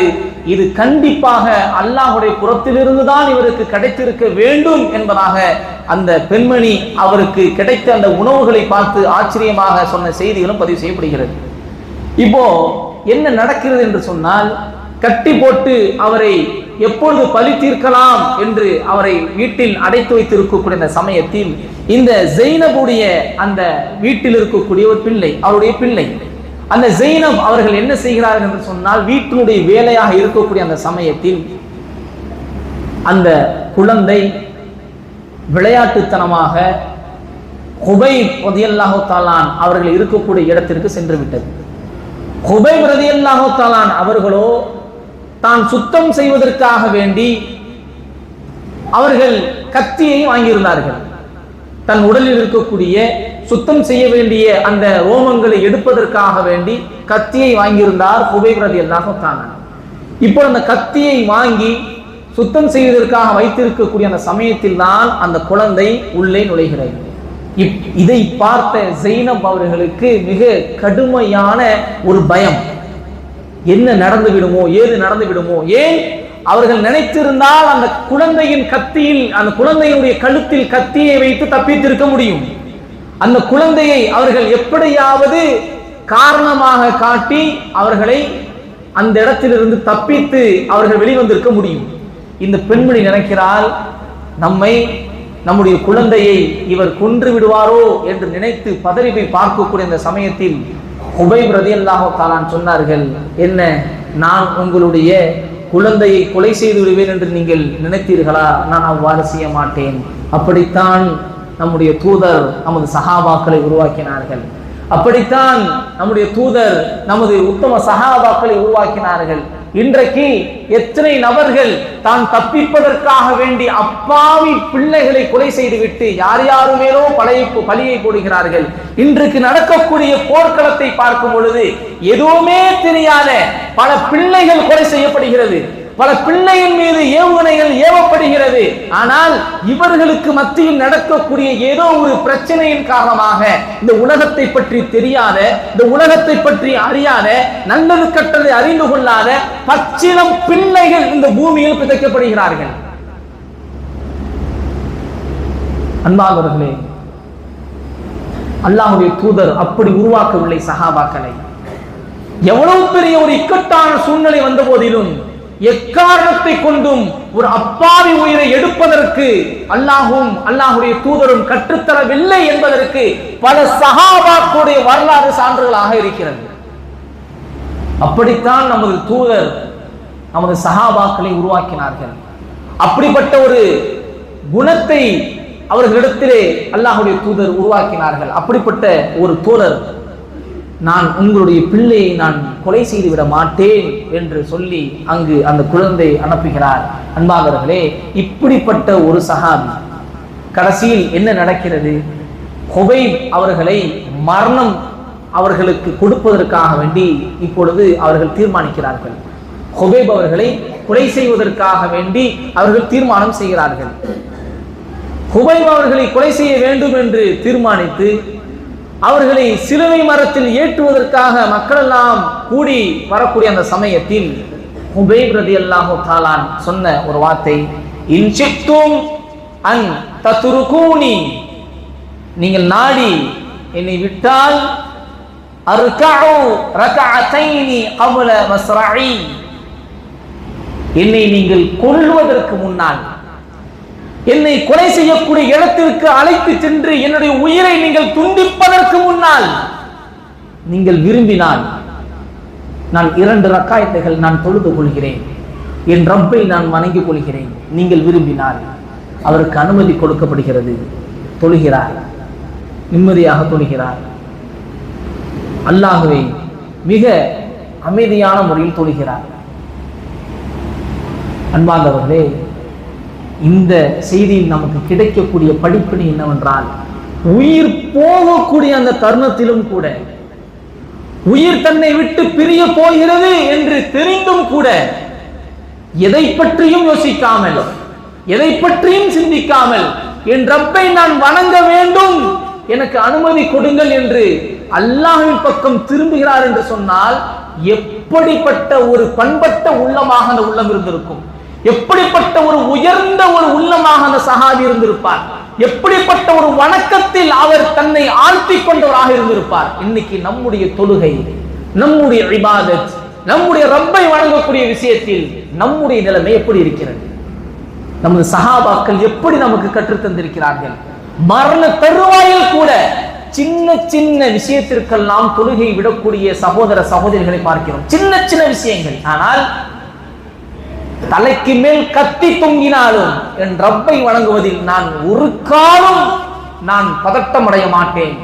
இது கண்டிப்பாக அல்லாஹ்வுடைய புறத்திலிருந்து தான் இவருக்கு கிடைத்திருக்க வேண்டும் என்பதாக அந்த பெண்மணி அவருக்கு கிடைத்த அந்த உணவுகளை பார்த்து ஆச்சரியமாக சொன்ன செய்திகளும் பதிவு செய்யப்படுகிறது. இப்போ என்ன நடக்கிறது என்று சொன்னால், கட்டி போட்டு அவரை எப்பொழுது பழி தீர்க்கலாம் என்று அவரை வீட்டில் அடைத்து வைத்திருக்கக்கூடிய அந்த சமயத்தில் இந்த ஜெய்னபுடைய அந்த வீட்டில் இருக்கக்கூடிய ஒரு பிள்ளை, அவருடைய பிள்ளை, அந்த ஜெய்னப் அவர்கள் என்ன செய்கிறார்கள் என்று சொன்னால், வீட்டினுடைய வேலையாக இருக்கக்கூடிய அந்த சமயத்தில் அந்த குழந்தை விளையாட்டுத்தனமாக ஹுபைப் ரலியல்லாஹு தஆலா அவர்கள் இருக்கக்கூடிய இடத்திற்கு சென்று விட்டது. ஹுபைப் ரலியல்லாஹு தஆலா அவர்களோ தான் சுத்தம் செய்வதற்காக வேண்டி அவர்கள் கத்தியை வாங்கியிருந்தார்கள். தன் உடலில் இருக்கக்கூடிய சுத்தம் செய்ய வேண்டிய அந்த ரோமங்களை எடுப்பதற்காக வேண்டி கத்தியை வாங்கியிருந்தார் ஹுபைப் ரலியல்லாஹு தஆலா. இப்போ அந்த கத்தியை வாங்கி சுத்தம் செய்வதற்காக வைத்திருக்கக்கூடிய அந்த சமயத்தில் தான் அந்த குழந்தை உள்ளே நுழைகிறது. இதை பார்த்த ஜெய்னப் அவர்களுக்கு மிக கடுமையான ஒரு பயம். என்ன நடந்து விடுமோ, ஏது நடந்து விடுமோ, ஏன் அவர்கள் நினைத்திருந்தால் அந்த குழந்தையின் கத்தியில், அந்த குழந்தையினுடைய கழுத்தில் கத்தியை வைத்து தப்பித்திருக்க முடியும். அந்த குழந்தையை அவர்கள் எப்படியாவது காரணமாக காட்டி அவர்களை அந்த இடத்திலிருந்து தப்பித்து அவர்கள் வெளிவந்திருக்க முடியும். இந்த பெண்மணி நினைக்கிறாள், நம்முடைய குழந்தையை இவர் கொன்று விடுவாரோ என்று நினைத்து பதறி போய் பார்க்கக்கூடிய இந்த சமயத்தில் ஹுபைப் ரலியல்லாஹு தஆலா சொன்னார்கள், என்ன, நான் உங்களுடைய குழந்தையை கொலை செய்து விடுவேன் என்று நீங்கள் நினைத்தீர்களா? நான் அவ்வாறு செய்ய மாட்டேன். அப்படித்தான் நம்முடைய தூதர் நமது சஹாபாக்களை உருவாக்கினார்கள். அப்படித்தான் நம்முடைய தூதர் நமது உத்தம சஹாபாக்களை உருவாக்கினார்கள். இன்றைக்கு எத்தனை நபர்கள் தான் தப்பிப்பதற்காக வேண்டி அப்பாவி பிள்ளைகளை கொலை செய்துவிட்டு யார் யாருமேலோ பழியை போடுகிறார்கள். இன்றைக்கு நடக்கக்கூடிய போர்க்களத்தை பார்க்கும் பொழுது எதுவுமே தெரியாத பல பிள்ளைகள் கொலை செய்யப்படுகிறது, பல பிள்ளையின் மீது ஏவுகணைகள் ஏவப்படுகிறது. ஆனால் இவர்களுக்கு மத்தியில் நடக்கக்கூடிய ஏதோ ஒரு பிரச்சனையின் காரணமாக இந்த உலகத்தை பற்றி தெரியாத, இந்த உலகத்தை பற்றி அறியாத, நல்லது கட்டதை அறிந்து கொள்ளாத பச்சிளம் பிள்ளைகள் இந்த பூமியில் பிதைக்கப்படுகிறார்கள். அன்பானவர்களே, அல்லாஹ்வுடைய தூதர் அப்படி உருவாக்கவில்லை சஹாபாக்களை. எவ்வளவு பெரிய ஒரு இக்கட்டான சூழ்நிலை வந்த போதிலும் எக்காரணத்தை கொண்டும் ஒரு அப்பாவி உயிரை எடுப்பதற்கு அல்லாஹும் அல்லாஹுடைய தூதரும் கற்றுத்தரவில்லை என்பதற்கு பல சஹாபாக்களுடைய வரலாறு சான்றுகளாக இருக்கிறது. அப்படித்தான் நமது தூதர் நமது சஹாபாக்களை உருவாக்கினார்கள். அப்படிப்பட்ட ஒரு குணத்தை அவர்களிடத்திலே அல்லாஹுடைய தூதர் உருவாக்கினார்கள். அப்படிப்பட்ட ஒரு தோழர், நான் உங்களுடைய பிள்ளையை நான் கொலை செய்து விட மாட்டேன் என்று சொல்லி அங்கு அந்த குழந்தை அனுப்புகிறார். அன்பானவர்களே, இப்படிப்பட்ட ஒரு சஹாபி கடைசியில் என்ன நடக்கிறது? ஹுபைப் அவர்களை மரணம் அவர்களுக்கு கொடுப்பதற்காக வேண்டி இப்பொழுது அவர்கள் தீர்மானிக்கிறார்கள். ஹுபைப் அவர்களை கொலை செய்வதற்காக வேண்டி அவர்கள் தீர்மானம் செய்கிறார்கள். ஹுபைப் அவர்களை கொலை செய்ய வேண்டும் என்று தீர்மானித்து அவர்களை சிலுவை மரத்தில் ஏற்றுவதற்காக மக்கள் எல்லாம் கூடி வரக்கூடிய அந்த சமயத்தில் ஹுபைப் ரலியல்லாஹு தஆலா சொன்ன ஒரு வார்த்தை, இன் ஷித்தும் அன் தத்ருகூனி, நீங்கள் நாடி என்னை விட்டால் அர்கஉ ரகஅத்தைனி கப்ல மஸ்ரஇ, என்னை நீங்கள் கொல்வதற்கு முன்னால், என்னை கொலை செய்யக்கூடிய இடத்திற்கு அழைத்து சென்று என்னுடைய உயிரை நீங்கள் துண்டிப்பதற்கு முன்னால் நீங்கள் விரும்பினால் நான் 2 ரக்காயத்துகள் நான் தொழுது கொள்கிறேன், என் ரப்பை நான் வணங்கிக் கொள்கிறேன். நீங்கள் விரும்பினால் அவருக்கு அனுமதி கொடுக்கப்படுகிறது. தொழுகிறார், நிம்மதியாக தொழுகிறார். அல்லாஹ்வை மிக அமைதியான முறையில் தொழுகிறார். அன்பார்ந்தவர்களே, இந்த செய்தியில் நமக்கு கிடைக்கக்கூடிய படிப்பினை என்னவென்றால், உயிர் போகக்கூடிய அந்த தருணத்திலும் கூட, உயிர் தன்னை விட்டு பிரிய போகிறது என்று தெரிந்தும் கூட எதை பற்றியும் யோசிக்காமல், எதை பற்றியும் சிந்திக்காமல், என் ரப்பை நான் வணங்க வேண்டும், எனக்கு அனுமதி கொடுங்கள் என்று அல்லாஹ்வின் பக்கம் திரும்புகிறார் என்று சொன்னால் எப்படிப்பட்ட ஒரு பண்பட்ட உள்ளமாக அந்த உள்ளம் இருந்திருக்கும், எப்படிப்பட்ட ஒரு உயர்ந்த ஒரு உள்ளமாக அந்த சஹாபி இருந்திருப்பார், எப்படிப்பட்ட ஒரு வணக்கத்தில் அவர் தன்னை ஆழ்த்திக் கொண்டவராக இருந்திருப்பார். இன்னைக்கு நம்முடைய தொழுகை, நம்முடைய இபாதத், நம்முடைய ரப்பை வணங்கக்கூடிய விஷயத்தில் நம்முடைய நிலைமை எப்படி இருக்கிறது? நமது சஹாபாக்கள் எப்படி நமக்கு கற்றுத் தந்திருக்கிறார்கள்? மரண தருவாயில் கூட சின்ன சின்ன விஷயத்திற்கெல்லாம் தொழுகை விடக்கூடிய சகோதர சகோதரிகளை பார்க்கிறோம். சின்ன சின்ன விஷயங்கள், ஆனால் தலைக்கு மேல் கத்தி தொங்கினாலும் என் ரப்பை வணங்குவதில் நான் ஒரு காலம் நான் பதட்டம் அடைய மாட்டேன்,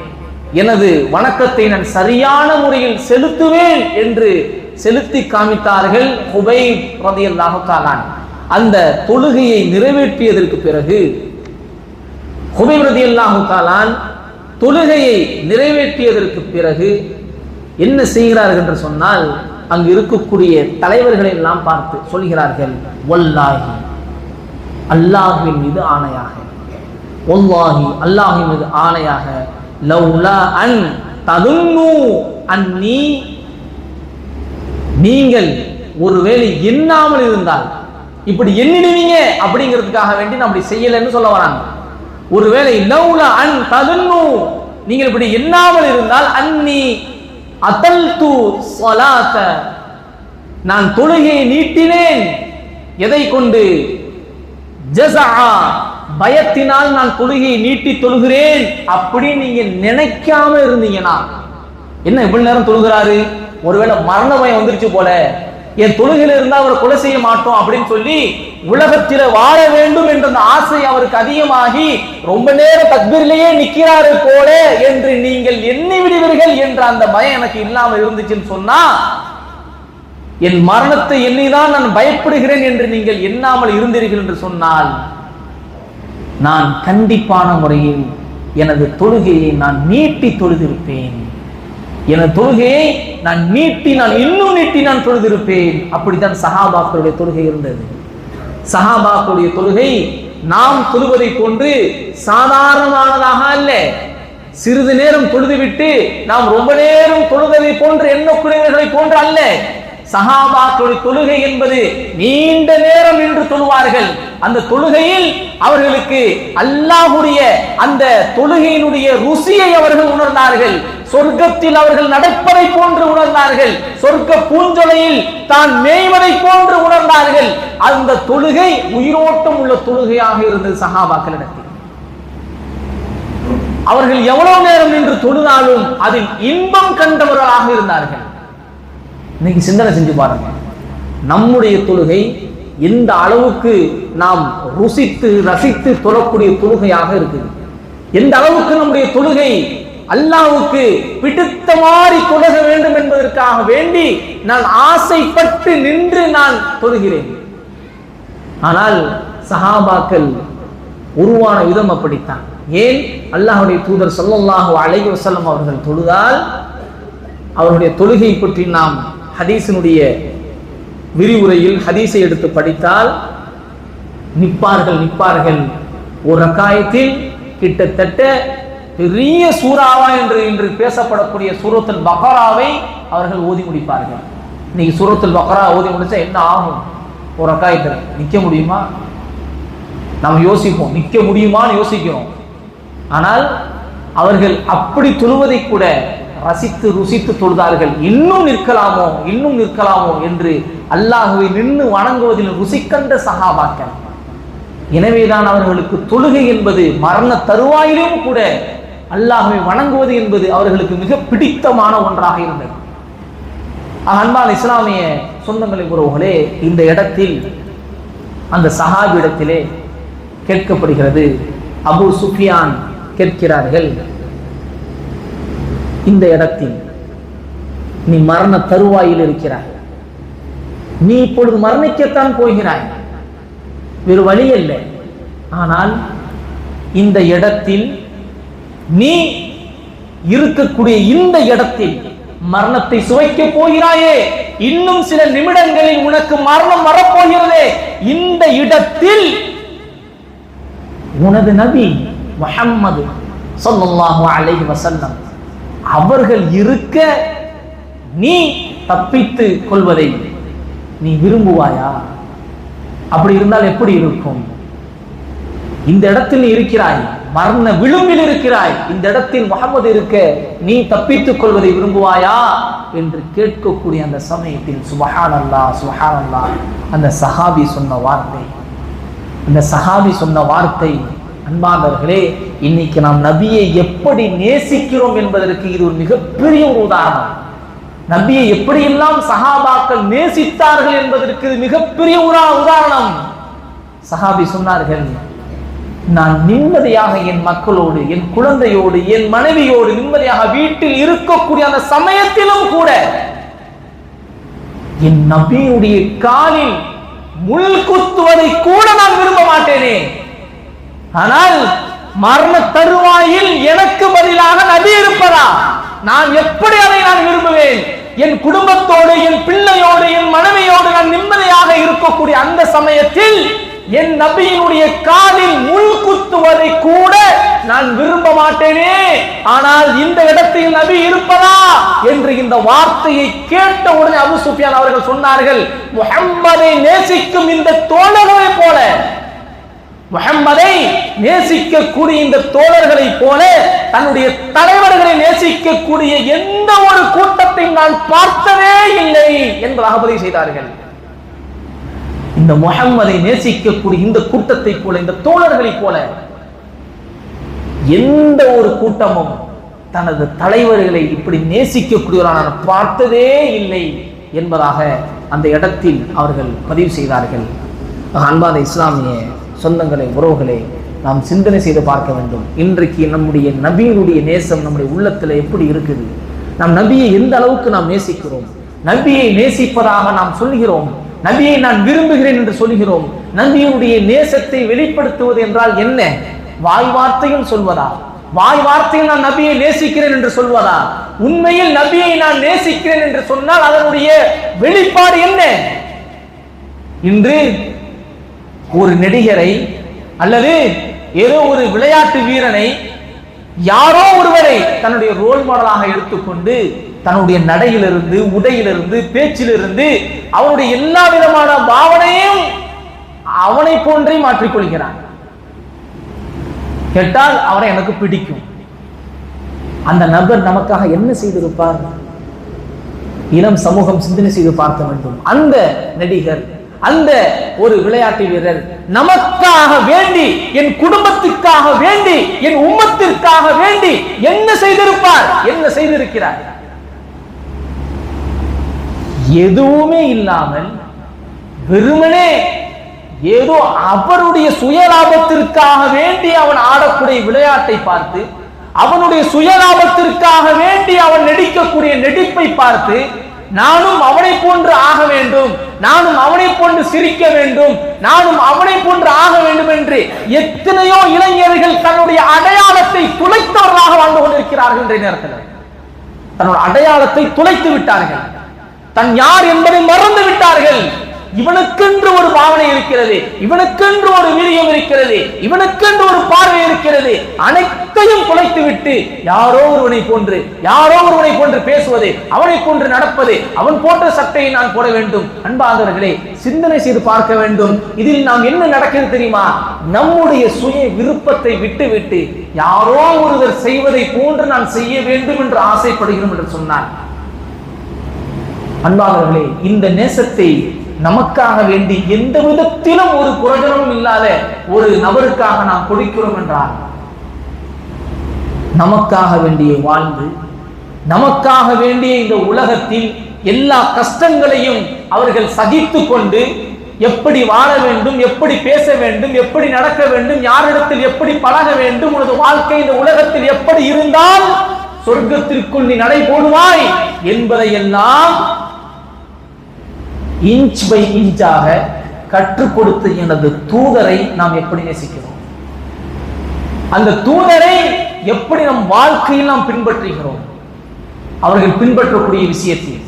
எனது வணக்கத்தை நான் சரியான முறையில் செலுத்துவேன் என்று செலுத்தி காமித்தார்கள் ஹுபைப் ரலியல்லாஹு தஆலா. அந்த தொழுகையை நிறைவேற்றியதற்கு பிறகு ஹுபைப் ரலியல்லாஹு தஆலா தொழுகையை நிறைவேற்றியதற்கு பிறகு என்ன செய்கிறார்கள் என்று சொன்னால், அங்கு இருக்கக்கூடிய தலைவர்களை எல்லாம் பார்த்து சொல்கிறார்கள், வல்லாஹி அல்லாஹ்வின் மீது ஆணையாக, வல்லாஹி அல்லாஹ்வின் மீது ஆணையாக, லௌலா அன் ததுன்னு அன்னி, நீங்கள் ஒருவேளை எண்ணாமல் இருந்தால், இப்படி எண்ணிடுவீங்க அப்படிங்கிறதுக்காக வேண்டி நான் அப்படி செய்யலைன்னு சொல்ல வராங்க. ஒருவேளை லௌலா அன் ததுன்னு, நீங்கள் இப்படி எண்ணாமல் இருந்தால், அன்னி அத்தல்து ஸலாத, நான் தொழுகையை நீட்டினேன். எதை கொண்டு? ஜஸா, பயத்தினால் நான் தொழுகையை நீட்டி தொழுகிறேன் அப்படி நீங்க நினைக்காம இருந்தீங்கன்னா, என்ன இவ்வளவு நேரம் தொழுகிறாரு, ஒருவேளை மரண பயம் வந்துருச்சு போல, என் தொழுகையில இருந்தா அவரை கொலை செய்ய மாட்டோம் அப்படின்னு சொல்லி உலகத்தில வாழ வேண்டும் என்ற அந்த ஆசை அவருக்கு அதிகமாகி ரொம்ப நேரம் தக்பீரிலேயே நிக்கிறாரு போல என்று நீங்கள் எண்ணி விடுவீர்கள் என்ற அந்த பயம் எனக்கு இல்லாமல் இருந்துச்சுன்னு சொன்னா, என் மரணத்தை எண்ணிதான் நான் பயப்படுகிறேன் என்று நீங்கள் எண்ணாமல் இருந்தீர்கள் என்று சொன்னால், நான் கண்டிப்பான முறையில் எனது தொழுகையை நான் நீட்டி தொழுதிருப்பேன். எனது தொழுகையை நான் இன்னும் நீட்டி நான் தொழுதிருப்பேன். அப்படித்தான் சஹாபாக்களுடைய தொழுகை இருந்தது. சஹாபாக்களுடைய தொழுகை நாம் தொழுவதை போன்று சாதாரணமானதாக அல்ல. சிறிது நேரம் தொழுதுவிட்டு நாம் ரொம்ப நேரம் தொழுவதை போன்று எண்ணக்கூடியவர்களை போன்று அல்ல. சஹாபாக்களுடைய தொழுகை என்பது நீண்ட நேரம் நின்று தொழுவார்கள். அந்த தொழுகையில் அவர்களுக்கு அல்லாஹ்வுடைய அந்த தொழுகையினுடைய ருசியை அவர்கள் உணர்ந்தார்கள். சொர்க்கத்தில் அவர்கள் நடப்பதை போன்று உணர்ந்தார்கள். சொர்க்க பூஞ்சொலையில் தான் மேய்வதை போன்று உணர்ந்தார்கள். அந்த தொழுகை உயிரோட்டம் உள்ள தொழுகையாக இருந்தது சஹாபாக்களிடத்தில். அவர்கள் எவ்வளவு நேரம் நின்று தொழுதாலும் அதில் இன்பம் கண்டவர்களாக இருந்தார்கள். இன்னைக்கு சிந்தனை செஞ்சு பாருங்க, நம்முடைய தொழுகை எந்த அளவுக்கு நாம் ருசித்து ரசித்து தொழக்கூடிய தொழுகையாக இருக்குது. எந்த அளவுக்கு நம்முடைய தொழுகை அல்லாஹ்வுக்கு பிடித்த மாதிரி தொழுக வேண்டும் என்பதற்காக வேண்டி நான் ஆசைப்பட்டு நின்று நான் தொழுகிறேன். ஆனால் சஹாபாக்கள் உருவான விதம் அப்படித்தான். ஏன்? அல்லாஹ்வுடைய தூதர் ஸல்லல்லாஹு அலைஹி வஸல்லம் அவர்கள் தொழுதால் அவருடைய தொழுகை பற்றி நாம் ஹதீஸினுடைய விரிவுரையில் ஹதீஸை எடுத்து படித்தால் நிற்பார்கள். ஒரு ரக்காயத்தில் கிட்டத்தட்ட பெரிய சூறாவா என்று இன்று பேசப்படக்கூடிய சூரத்துல் பக்ராவை அவர்கள் ஓதி முடிப்பார்கள். இன்னைக்கு சூரத்துல் பக்ரா ஓதி முடிச்சா என்ன ஆகும்? ஒரு ரக்காயத்தில் நிற்க முடியுமா? நாம் யோசிப்போம், நிற்க முடியுமான்னு யோசிக்கிறோம். ஆனால் அவர்கள் அப்படி தொழுவதை கூட ரசித்து ருசித்து தொழுதார்கள். இன்னும் நிற்கலாமோ என்று அல்லாஹ்வை நின்று வணங்குவதில் ருசிக்கண்ட சஹாபாக்கள். எனவேதான் அவர்களுக்கு தொழுகை என்பது மரண தருவாயிலும் கூட அல்லாஹ்வை வணங்குவது என்பது அவர்களுக்கு மிக பிடித்தமான ஒன்றாக இருந்தது. அன்பான இஸ்லாமிய சொந்தங்களை உறவுகளே, இந்த இடத்தில் அந்த சஹாபியிடத்திலே கேட்கப்படுகிறது. அபூ சுஃபியான் கேட்கிறார்கள், இந்த இடத்தில் நீ மரண தருவாயில் இருக்கிறாய், நீ இப்பொழுது மரணிக்கத்தான் போகிறாய், வேறு வழி இல்லை. ஆனால் இந்த இடத்தில் நீ இருக்கக்கூடிய இந்த இடத்தில் மரணத்தை சுவைக்க போகிறாயே, இன்னும் சில நிமிடங்களில் உனக்கு மரணம் வரப்போகிறதே, இந்த இடத்தில் உனது நபி முஹம்மது ஸல்லல்லாஹு அலைஹி வஸல்லம் அவர்கள் இருக்க நீ தப்பித்து கொள்வதை நீ விரும்புவாயா? அப்படி இருந்தால் எப்படி இருக்கும்? இந்த இடத்தில் நீ இருக்கிறாய், மரண விளிம்பில் இருக்கிறாய், இந்த இடத்தில் முஹம்மது இருக்க நீ தப்பித்துக் கொள்வதை விரும்புவாயா என்று கேட்கக்கூடிய அந்த சமயத்தில் சுப்ஹானல்லாஹ் சுப்ஹானல்லாஹ் அந்த சஹாபி சொன்ன வார்த்தை அன்பானவர்களே, இன்னைக்கு நாம் நபியை எப்படி நேசிக்கிறோம் என்பதற்கு இது ஒரு மிகப்பெரிய ஒரு உதாரணம். நபியை எப்படியெல்லாம் சஹாபாக்கள் நேசித்தார்கள் என்பதற்கு இது மிகப்பெரிய உதாரணம். சஹாபி சொன்னார்கள், நான் நிம்மதியாக என் மக்களோடு, என் குழந்தையோடு, என் மனைவியோடு நிம்மதியாக வீட்டில் இருக்கக்கூடிய அந்த சமயத்திலும் கூட என் நபியுடைய காலில் முள் குத்துவதை கூட நான் விரும்ப மாட்டேனே. ஆனால் மரண தருவாயில் எனக்கு பதிலாக நபி இருப்பதா, நான் எப்படி அதை நான் விரும்புவேன்? என் குடும்பத்தோடு, என் பிள்ளையோடு, என் மனைவியோடு நான் நிம்மதியாக இருக்கக்கூடிய அந்த சமயத்தில் என் நபியினுடைய காலில் முள் குத்துவதை கூட நான் விரும்ப மாட்டேனே. ஆனால் இந்த இடத்தில் நபி இருப்பதா என்று இந்த வார்த்தையை கேட்ட உடனே அபூ சுஃபியான் அவர்கள் சொன்னார்கள், முஹம்மதை நேசிக்கும் இந்த தோழர்களை போல, முஹம்மதை நேசிக்கக்கூடிய இந்த தோழர்களை போல தன்னுடைய தலைவர்களை நேசிக்கக்கூடிய எந்த ஒரு கூட்டத்தை நான் பார்த்ததே இல்லை என்பதாக பதிவு செய்தார்கள். இந்த முஹம்மதை நேசிக்கக்கூடிய இந்த கூட்டத்தை போல, இந்த தோழர்களை போல எந்த ஒரு கூட்டமும் தனது தலைவர்களை இப்படி நேசிக்கக்கூடியவரான நான் பார்த்ததே இல்லை என்பதாக அந்த இடத்தில் அவர்கள் பதிவு செய்தார்கள். அன்பான இஸ்லாமிய சொந்தங்களே, உறவுகளே, நாம் சிந்தனை செய்து பார்க்க வேண்டும். இன்றைக்கு நம்முடைய நபியினுடைய நேசம் நம்முடைய உள்ளத்தில் எப்படி இருக்குது? நாம் நபியை எந்த அளவுக்கு நாம் நேசிக்கிறோம்? நபியை நேசிப்பதாக நாம் சொல்கிறோம், நபியை நான் விரும்புகிறேன் என்று சொல்கிறோம். நபியினுடைய நேசத்தை வெளிப்படுத்துவது என்றால் என்ன? வாய் வார்த்தையில் சொல்வதா? வாய் வார்த்தையில் நான் நபியை நேசிக்கிறேன் என்று சொல்வதா? உண்மையில் நபியை நான் நேசிக்கிறேன் என்று சொன்னால் அதனுடைய வெளிப்பாடு என்ன? இன்று ஒரு நடிகரை அல்லது ஏதோ ஒரு விளையாட்டு வீரனை யாரோ ஒருவரை தன்னுடைய ரோல் மாடலாக எடுத்துக்கொண்டு தன்னுடைய நடையிலிருந்து, உடையிலிருந்து, பேச்சிலிருந்து அவனுடைய எல்லா விதமான பாவனையும் அவனை போன்றே மாற்றிக்கொள்கிறான். கேட்டால் அவரை எனக்கு பிடிக்கும். அந்த நபர் நமக்காக என்ன செய்திருப்பார்? இளம் சமூகம் சிந்தனை செய்து பார்க்க வேண்டும். அந்த நடிகர், அந்த ஒரு விளையாட்டு வீரர் நமக்காக வேண்டி, என் குடும்பத்திற்காக வேண்டி, என் உம்மத்திற்காக வேண்டி என்ன செய்திருப்பார்? என்ன செய்திருக்கிறார்? எதுவுமே இல்லாமல் வெறுமனே ஏதோ அவருடைய சுயலாபத்திற்காக வேண்டி அவன் ஆடக்கூடிய விளையாட்டை பார்த்து, அவனுடைய சுயலாபத்திற்காக வேண்டி அவன் நடிக்கக்கூடிய நடிப்பை பார்த்து நானும் அவனை போன்று ஆக வேண்டும், நானும் அவனை போன்று சிரிக்க வேண்டும், நானும் அவனை போன்று ஆக வேண்டும் என்று எத்தனையோ இளைஞர்கள் தன்னுடைய அடையாளத்தை துளைத்தவர்களாக வாழ்ந்து கொண்டிருக்கிறார்கள். என்ற நேரத்தில் தன்னுடைய அடையாளத்தை துளைத்து விட்டார்கள், தன் யார் என்பதை மறந்து விட்டார்கள். இவனுக்கென்று ஒரு பாவனை இருக்கிறது, இவனுக்கென்று ஒரு வீரியம் இருக்கிறது, இவனுக்கென்று ஒரு பார்வை இருக்கிறது, அனைத்தையும் குலைத்து விட்டு யாரோ ஒருவனை போன்று பேசுவது, அவனை போன்று நடப்பது, அவன் போன்ற சட்டையை நான் போட வேண்டும். அன்பார்ந்தவர்களே, சிந்தனை செய்து பார்க்க வேண்டும். இதில் நாம் என்ன நடக்கிறது தெரியுமா? நம்முடைய சுய விருப்பத்தை விட்டுவிட்டு யாரோ ஒருவர் செய்வதை போன்று நான் செய்ய வேண்டும் என்று ஆசைப்படுகிறோம் என்று சொன்னார். அன்பார்ந்தவர்களே, இந்த நேசத்தை நமக்காக வேண்டி எந்த விதத்திலும் ஒரு பிரயோஜனமும் இல்லாத ஒரு நபருக்காக நாம் கொடுக்கிறோம் என்றால், நமக்காக வேண்டிய வாழ்ந்து, நமக்காக வேண்டிய இந்த உலகத்தில் எல்லா கஷ்டங்களையும் அவர்கள் சகித்துக் கொண்டு எப்படி வாழ வேண்டும், எப்படி பேச வேண்டும், எப்படி நடக்க வேண்டும், யாரிடத்தில் எப்படி பழக வேண்டும், உனது வாழ்க்கை இந்த உலகத்தில் எப்படி இருந்தால் சொர்க்கத்திற்குள் நீ நடை போடுவாய் என்பதையெல்லாம் இன்ச் பை இன்ச்சாக கற்றுக் கொடுத்த எனது தூதரை நாம் எப்படி நேசிக்கிறோம், அந்த தூதரை எப்படி நம் வாழ்க்கையில் நாம் பின்பற்றுகிறோம், அவர்கள் பின்பற்றக்கூடிய விஷயத்தில்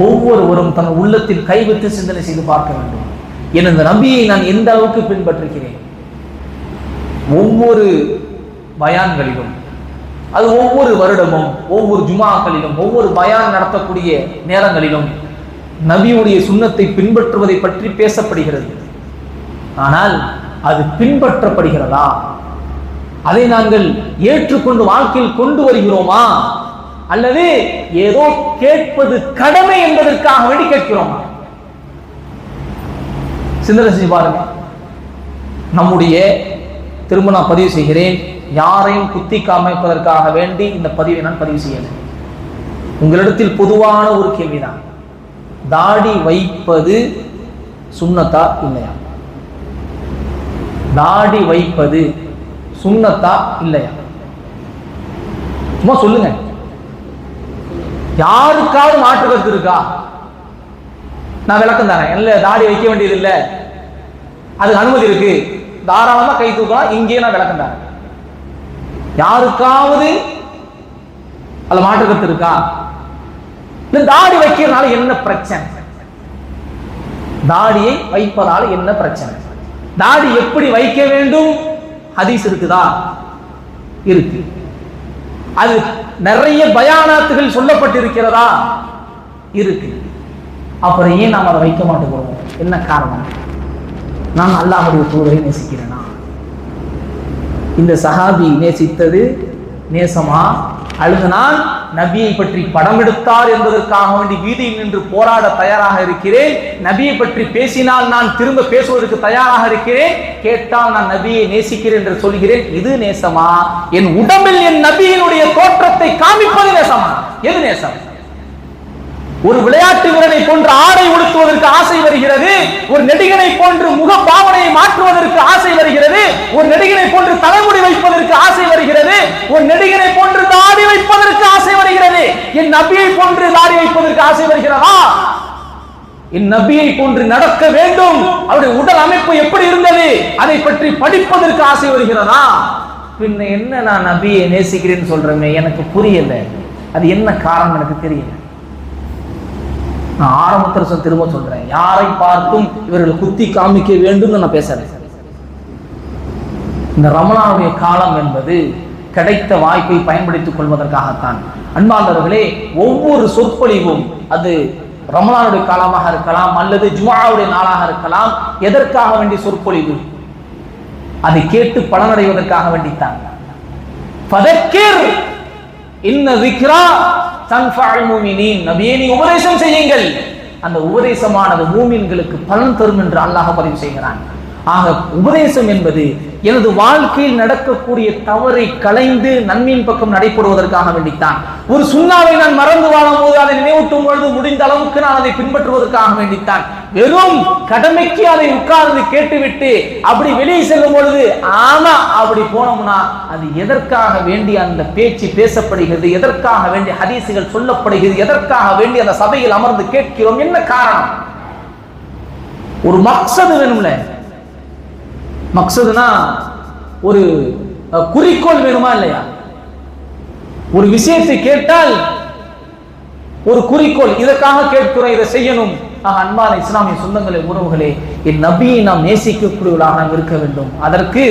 ஒவ்வொருவரும் தன் உள்ளத்தில் கைவிட்டு சிந்தனை செய்து பார்க்க வேண்டும். எனது நபியை நான் எந்த அளவுக்கு பின்பற்றுகிறேன்? ஒவ்வொரு பயான்களிலும், அது ஒவ்வொரு வருடமும், ஒவ்வொரு ஜுமாக்களிலும், ஒவ்வொரு பயான் நடத்தக்கூடிய நேரங்களிலும் நபியுடைய சுன்னத்தை பின்பற்றுவதை பற்றி பேசப்படுகிறது. ஆனால் அது பின்பற்றப்படுகிறதா? அதை நாங்கள் ஏற்றுக்கொண்டு வாழ்க்கையில் கொண்டு வருகிறோமா? அல்லது ஏதோ கேட்பது கடமை என்பதற்காக வேண்டி கேட்கிறோமா? சிந்தனை செஞ்சு பாருங்க. நம்முடைய திரும்ப நான் பதிவு செய்கிறேன், யாரையும் குத்தி காமிப்பதற்காக வேண்டி இந்த பதிவை நான் பதிவு செய்யல. உங்களிடத்தில் பொதுவான ஒரு கேள்விதான், தாடி வைப்பது சுன்னத்தா இல்லையா? தாடி வைப்பது சுன்னத்தா இல்லையா? சும்மா சொல்லுங்க. யாருக்காவது மாற்று கருத்து இருக்கா? நான் விளக்கம் தரேன். இல்ல தாடி வைக்க வேண்டியது இல்லை, அதுக்கு அனுமதி இருக்கு, தாராளமா கை தூக்கலாம், இங்கே நான் விளக்கம் தரேன். யாருக்காவது அதுல மாற்று கருத்து இருக்கா? தாடி வைக்கிறதுனால என்ன பிரச்சனை? தாடியை வைப்பதால் என்ன பிரச்சனை? தாடி எப்படி வைக்க வேண்டும் ஹதீஸ் இருக்குதா? இருக்கு. அது நிறைய பயானாத்துகள் சொல்லப்பட்டிருக்கிறதா? இருக்கு. அப்புறம் ஏன் நாம் அதை வைக்க மாட்டேங்கிறோம்? என்ன காரணம்? நான் அல்லாஹ்வுடைய தூதரை நேசிக்கிறேனா? இந்த சஹாபி நேசித்தது நேசமா? அல்லது நான் நபியை பற்றி படம் எடுத்தார் என்பதற்காக வேண்டி வீதியில் நின்று போராட தயாராக இருக்கிறேன், நபியை பற்றி பேசினால் நான் திரும்ப பேசுவதற்கு தயாராக இருக்கிறேன், கேட்டால் நான் நபியை நேசிக்கிறேன் என்று சொல்கிறேன், இது நேசமா? என் உடம்பில் என் நபியினுடைய தோற்றத்தை காமிப்பது நேசமா? எது நேசம்? ஒரு விளையாட்டு வீரனை போன்று ஆடை உடுத்துவதற்கு ஆசை வருகிறது, ஒரு நடிகனை போன்று முக பாவனையை மாற்றுவதற்கு ஆசை வருகிறது, ஒரு நடிகனை போன்று தலைமுடி வைப்பதற்கு ஆசை வருகிறது, ஒரு நடிகனை போன்று தாடி வைப்பதற்கு ஆசை வருகிறது. என் நபியை போன்று தாடி வைப்பதற்கு ஆசை வருகிறதா? என் நபியை போன்று நடக்க வேண்டும், அவருடைய உடல் அமைப்பு எப்படி இருந்தது அதை பற்றி படிப்பதற்கு ஆசை வருகிறதா? பின்ன என்ன நான் நபியை நேசிக்கிறேன்னு சொல்றேன், எனக்கு புரியல. அது என்ன காரணம் எனக்கு தெரியல. நான் ஆரம்பத்தில் திரும்ப சொல்றேன், யாரை பார்த்தும் இவர்கள் குத்தி காமிக்க வேண்டும் நான் பேசுறேன். இந்த ரமலானுடைய காலம் என்பது கிடைத்த வாய்ப்பை பயன்படுத்திக் கொள்வதற்காகத்தான். அன்பார்ந்தவர்களே, ஒவ்வொரு சொற்பொழிவும் அது ரமலானுடைய காலமாக இருக்கலாம் அல்லது ஜும்ஆவுடைய நாளாக இருக்கலாம், எதற்காக வேண்டிய சொற்பொழிவு? அதை கேட்டு பலனடைவதற்காக வேண்டித்தான். ஃபதக்கிர் இன்ன ذிக்ரா தன்ஃபஉல் முஃமினீன். நபியே, நீ உபதேசம் செய்யுங்கள், அந்த உபதேசமானது மூமின்களுக்கு பலன் தரும் என்று அல்லாஹ் பதிவு செய்கிறான். ஆக உபதேசம் என்பது எனது வாழ்க்கையில் நடக்கக்கூடிய தவறை களைந்து நன்மையின் பக்கம் நடைபெறுவதற்காக வேண்டித்தான். ஒரு சுண்ணாவை நான் மறந்து வாழும் போது அதை நினைவூட்டும் பொழுது முடிந்த அளவுக்கு நான் அதை பின்பற்றுவதற்காக வேண்டித்தான். வெறும் கடமைக்கு அதை உட்கார்ந்து கேட்டுவிட்டு அப்படி வெளியே செல்லும் பொழுது ஆமா அப்படி போனோம்னா அது எதற்காக வேண்டி அந்த பேச்சு பேசப்படுகிறது, எதற்காக வேண்டி ஹதீசுகள் சொல்லப்படுகிறது, எதற்காக வேண்டி அந்த சபையில் அமர்ந்து கேட்கிறோம், என்ன காரணம்? ஒரு மக்சது வேணும்ல. மக்சதுனா ஒரு குறிக்கோள் வேணுமா இல்லையா? ஒரு விஷயத்தை கேட்டால் ஒரு குறிக்கோள், இதற்காக கேட்கிறோம், இதை செய்யணும். அன்பான இஸ்லாமிய சொந்தங்களே, உறவுகளே, என் நபியை நாம் நேசிக்கக்கூடியவர்களாக நாம் இருக்க வேண்டும். அதற்கு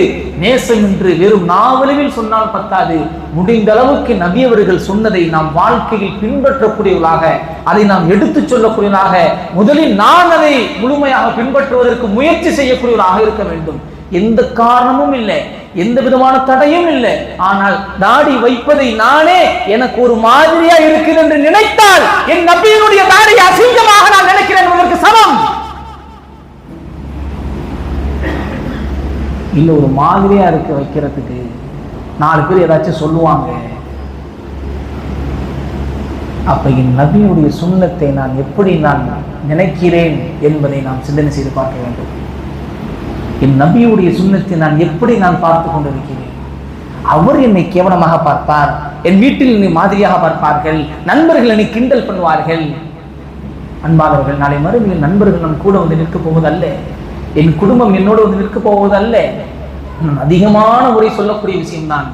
நேசம் என்று வெறும் நாவலில் சொன்னால் பத்தாது. முடிந்த அளவுக்கு நபி அவர்கள் சொன்னதை நாம் வாழ்க்கையில் பின்பற்றக்கூடியவர்களாக, அதை நாம் எடுத்துச் சொல்லக்கூடியவர்களாக, முதலில் நான் அதை முழுமையாக பின்பற்றுவதற்கு முயற்சி செய்யக்கூடியவர்களாக இருக்க வேண்டும். எந்த காரணமும் இல்லை, எந்த விதமான தடையும் இல்லை. ஆனால் தாடி வைப்பதை நானே எனக்கு ஒரு மாதிரியா இருக்குது என்று நினைத்தால் என் நபியினுடைய தாடி அசிங்கமாக நான் நினைக்கிறேன் என்பதற்கு சமம். இல்ல ஒரு மாதிரியா இருக்கு வைக்கிறதுக்கு, 4 பேர் ஏதாச்சும் சொல்லுவாங்க, அப்ப என் நபியுடைய சுன்னத்தை நான் எப்படி நான் நினைக்கிறேன் என்பதை நாம் சிந்தனை செய்து பார்க்க வேண்டும். என் நபியுடைய சுன்னத்தை நான் எப்படி நான் பார்த்து கொண்டிருக்கிறேன்? அவர் என்னை கேவலமாக பார்ப்பார், என் வீட்டில் என்னை மாதிரியாக பார்ப்பார்கள், நண்பர்கள் என்னை கிண்டல் பண்ணுவார்கள். அன்பானவர்கள், நாளை மறுமையில் நண்பர்கள் நம் கூட வந்து நிற்க போவதல்ல, என் குடும்பம் என்னோடு வந்து நிற்க போவதல்ல. நான் அதிகமான முறை சொல்லக்கூடிய விஷயம்தான்,